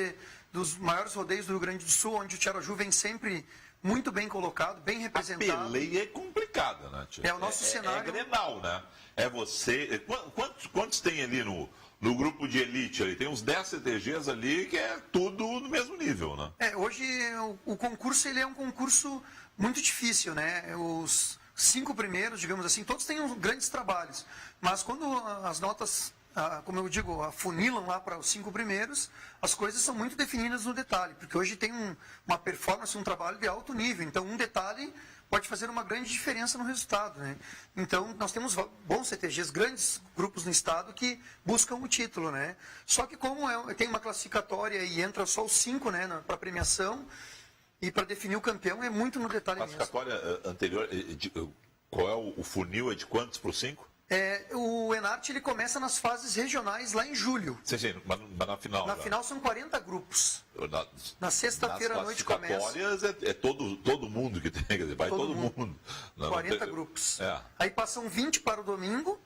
dos maiores rodeios do Rio Grande do Sul, onde o Tiaraju vem sempre muito bem colocado, bem representado. A peleia é complicada, né, Tia? O nosso cenário... É Grenal, né? É você... Quantos tem ali no grupo de elite? Ali? Tem uns 10 CTGs ali que é tudo no mesmo nível, né? Hoje o concurso ele é um concurso muito difícil, né? Os 5 primeiros, digamos assim, todos têm grandes trabalhos. Mas quando as notas, como eu digo, afunilam lá para os 5 primeiros, as coisas são muito definidas no detalhe. Porque hoje tem uma performance, um trabalho de alto nível. Então, um detalhe pode fazer uma grande diferença no resultado, né? Então, nós temos bons CTGs, grandes grupos no estado que buscam o título, né? Só que como tem uma classificatória e entra só os 5, né, para premiação... E para definir o campeão é muito no detalhe mesmo. A classificatória anterior, qual é o funil? É de quantos para os 5? O Enarte ele começa nas fases regionais lá em julho. Sim, mas na final. Na final são 40 grupos. Na sexta-feira à noite começa. Nas classificatórias é todo mundo que tem, quer dizer, vai todo mundo. 40 grupos. Aí passam 20 para o domingo,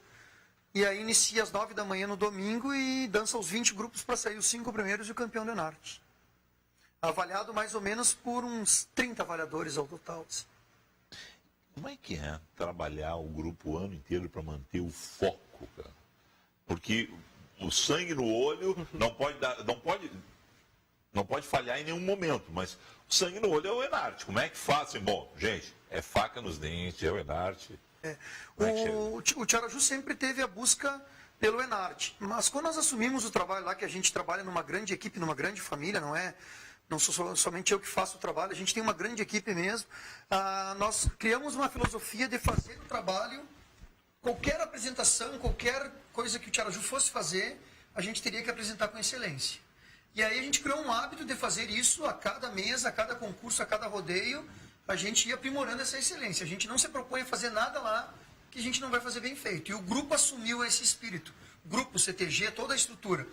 e aí inicia às 9 da manhã no domingo e dança os 20 grupos para sair os 5 primeiros e o campeão do Enarte. Avaliado mais ou menos por uns 30 avaliadores ao total. Como é que é trabalhar o grupo o ano inteiro para manter o foco, cara? Porque o sangue no olho não pode falhar em nenhum momento, mas o sangue no olho é o Enarte. Como é que faz? Bom, gente, é faca nos dentes, é o Enarte. O Tiaraju sempre teve a busca pelo Enarte, mas quando nós assumimos o trabalho lá, que a gente trabalha numa grande equipe, numa grande família, não sou somente eu que faço o trabalho, a gente tem uma grande equipe mesmo. Nós criamos uma filosofia de fazer o trabalho, qualquer apresentação, qualquer coisa que o Tiaraju fosse fazer, a gente teria que apresentar com excelência. E aí a gente criou um hábito de fazer isso a cada mês, a cada concurso, a cada rodeio, a gente ia aprimorando essa excelência. A gente não se propõe a fazer nada lá que a gente não vai fazer bem feito. E o grupo assumiu esse espírito. Grupo, CTG, toda a estrutura.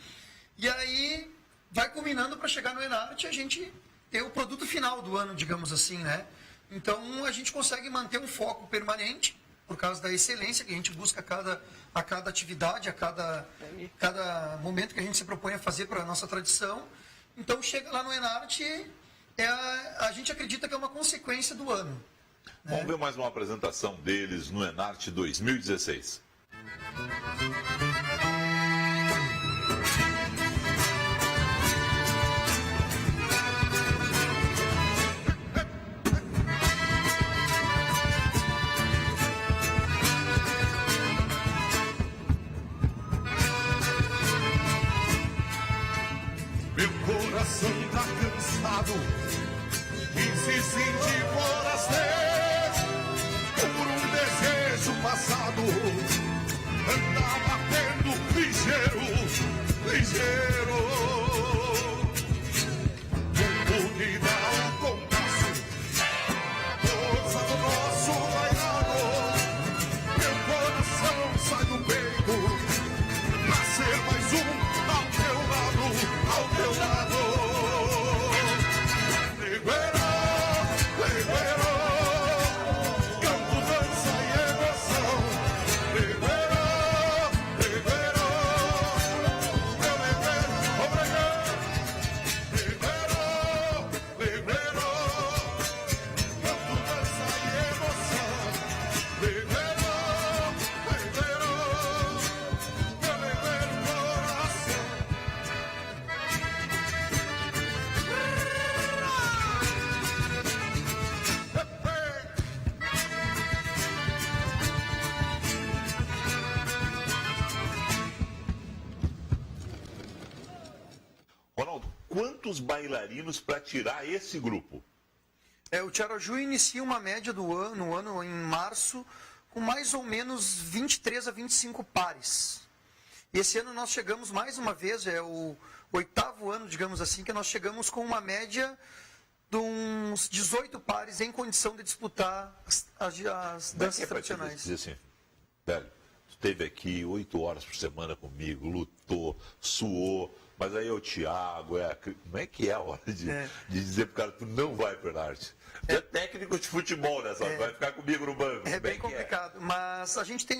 E aí... vai culminando para chegar no Enarte e a gente ter o produto final do ano, digamos assim, né? Então, a gente consegue manter um foco permanente, por causa da excelência que a gente busca a cada atividade, a cada momento que a gente se propõe a fazer para a nossa tradição. Então, chega lá no Enarte, a gente acredita que é uma consequência do ano. Né? Vamos ver mais uma apresentação deles no Enarte 2016. Meu coração tá cansado e se sente forasteiro por um desejo passado. Anda batendo ligeiro, ligeiro. Como dá o compasso, força do nosso bailado. Meu coração sai do peito pra ser mais um. Ao teu lado, Ligueiro, Ligueiro, canto, dança e emoção. Ligueiro, Ligueiro, meu Ligueiro, obrigado. Ligueiro, Ligueiro, canto, dança e emoção. Ligueiro, Ligueiro, meu Ligueiro, coração. Ronaldo, quantos bailarinos para tirar esse grupo? O Tiaraju inicia uma média do ano, em março, com mais ou menos 23 a 25 pares. E esse ano nós chegamos mais uma vez, é o 8º ano, digamos assim, que nós chegamos com uma média de uns 18 pares em condição de disputar as danças tradicionais. Dizer assim, velho, tu esteve aqui 8 horas por semana comigo, lutou, suou, mas aí é o Thiago, como é que é a hora de dizer pro cara, tu não vai pro Enarte? Tu é técnico de futebol, né? Vai ficar comigo no banco. É bem complicado, mas a gente tem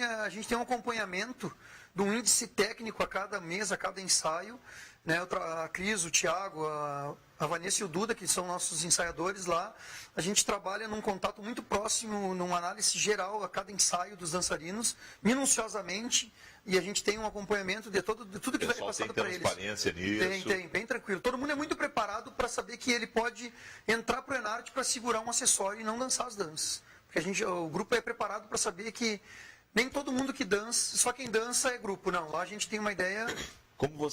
um acompanhamento de um índice técnico a cada mês, a cada ensaio, né? A Cris, o Thiago, a Vanessa e o Duda, que são nossos ensaiadores lá, a gente trabalha num contato muito próximo, numa análise geral a cada ensaio dos dançarinos, minuciosamente, e a gente tem um acompanhamento de tudo que vai ser passado para eles. Transparência nisso. Tem, bem tranquilo. Todo mundo é muito preparado para saber que ele pode entrar para o Enarte para segurar um acessório e não dançar as danças. Porque o grupo é preparado para saber que nem todo mundo que dança, só quem dança é grupo. Não, lá a gente tem uma ideia... Como a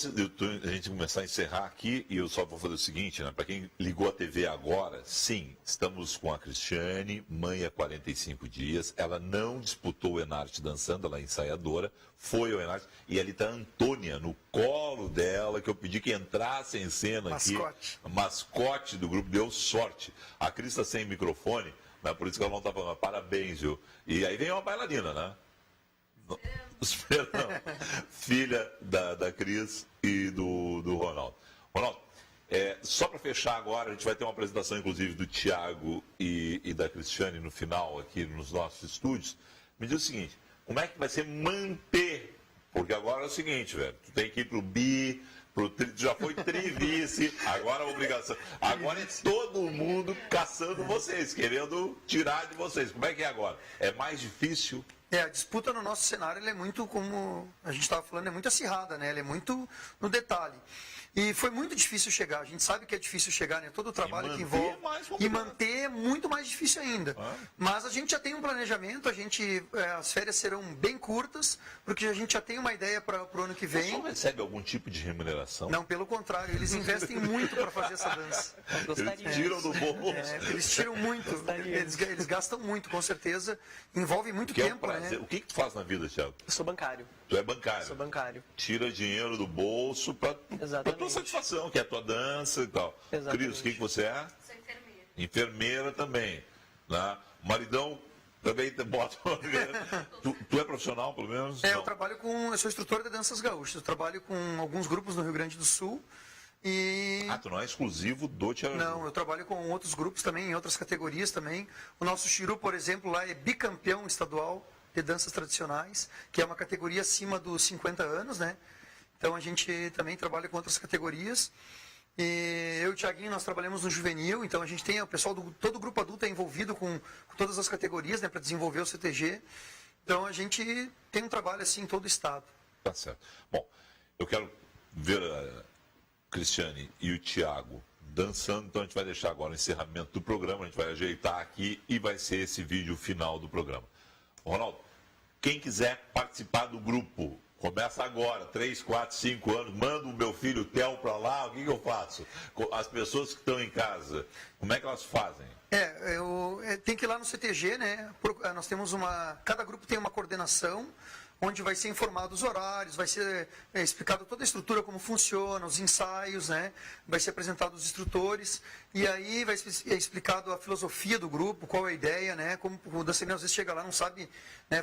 gente começar a encerrar aqui, e eu só vou fazer o seguinte, né? Para quem ligou a TV agora, sim, estamos com a Cristiane, mãe há 45 dias, ela não disputou o Enarte dançando, ela é ensaiadora, foi ao Enarte, e ali está a Antônia no colo dela, que eu pedi que entrasse em cena aqui. A mascote do grupo, deu sorte. A Cris está sem microfone, né? Por isso que ela não está falando, parabéns, viu? E aí vem uma bailarina, né? Filha da Cris e do Ronaldo. Ronaldo, só para fechar agora, a gente vai ter uma apresentação, inclusive, do Thiago e da Cristiane no final, aqui nos nossos estúdios. Me diz o seguinte, como é que vai ser manter? Porque agora é o seguinte, velho, tu tem que ir pro bi, já foi trivice, agora a obrigação. Agora é todo mundo caçando vocês, querendo tirar de vocês. Como é que é agora? É mais difícil? A disputa no nosso cenário, ela é muito, como a gente estava falando, é muito acirrada, né? Ela é muito no detalhe. E foi muito difícil chegar. A gente sabe que é difícil chegar, né? Todo o trabalho que envolve. E manter é muito mais difícil ainda. Mas a gente já tem um planejamento, as férias serão bem curtas, porque a gente já tem uma ideia para o ano que vem. Você não recebe algum tipo de remuneração? Não, pelo contrário, eles investem muito para fazer essa dança. Eles tiram do bolso. Eles tiram muito. Eles gastam muito, com certeza. Envolve muito tempo, né? O que tu faz na vida, Thiago? Eu sou bancário. Tu é bancário? Sou bancário. Tira dinheiro do bolso para tua satisfação, que é a tua dança e tal. Cris, o que você é? Sou enfermeira. Enfermeira também. Né? Maridão também bota. Tu é profissional, pelo menos? Eu sou instrutora de danças gaúchas. Eu trabalho com alguns grupos no Rio Grande do Sul. Tu não é exclusivo do Thiago? Não, eu trabalho com outros grupos também, em outras categorias também. O nosso Chiru, por exemplo, lá é bicampeão estadual de danças tradicionais, que é uma categoria acima dos 50 anos, né? Então a gente também trabalha com outras categorias. E eu e o Thiaguinho, nós trabalhamos no juvenil, então a gente tem o pessoal, todo o grupo adulto é envolvido com todas as categorias, né, para desenvolver o CTG. Então a gente tem um trabalho assim em todo o estado. Tá certo. Bom, eu quero ver a Cristiane e o Thiago dançando, então a gente vai deixar agora o encerramento do programa, a gente vai ajeitar aqui e vai ser esse vídeo final do programa. Ronaldo, quem quiser participar do grupo, começa agora, 3, 4, 5 anos, manda o meu filho Theo para lá, o que eu faço? As pessoas que estão em casa, como é que elas fazem? Tem que ir lá no CTG, né? Nós temos cada grupo tem uma coordenação, onde vai ser informado os horários, vai ser explicado toda a estrutura, como funciona, os ensaios, né? Vai ser apresentado os instrutores, e aí vai ser explicado a filosofia do grupo, qual é a ideia, né? Como o dançarino às vezes chega lá, não sabe, né?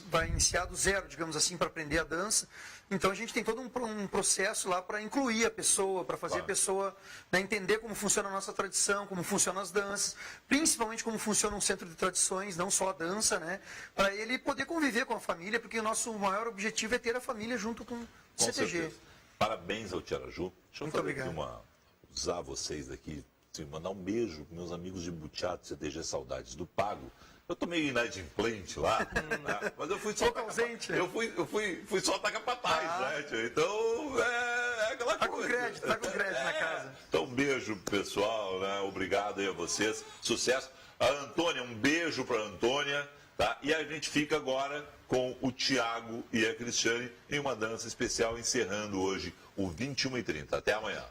Vai iniciar do zero, digamos assim, para aprender a dança. Então a gente tem todo um processo lá para incluir a pessoa, para fazer a pessoa, né, entender como funciona a nossa tradição, como funcionam as danças, principalmente como funciona um centro de tradições, não só a dança, né? Para ele poder conviver com a família, porque o nosso maior objetivo é ter a família junto com o CTG. Certeza. Parabéns ao Tiaraju. Deixa eu Muito obrigado. Usar vocês daqui, mandar um beijo para meus amigos de Butiá, do CTG Saudades do Pago. Eu tô meio inadimplente lá, né? Mas eu fui só ausente. Eu fui só tacar pra trás, né? Então, é aquela coisa. Tá com crédito na casa. Então, um beijo, pessoal, né? Obrigado aí a vocês. Sucesso. A Antônia, um beijo pra Antônia, tá? E a gente fica agora com o Thiago e a Cristiane em uma dança especial, encerrando hoje o 21h30. Até amanhã.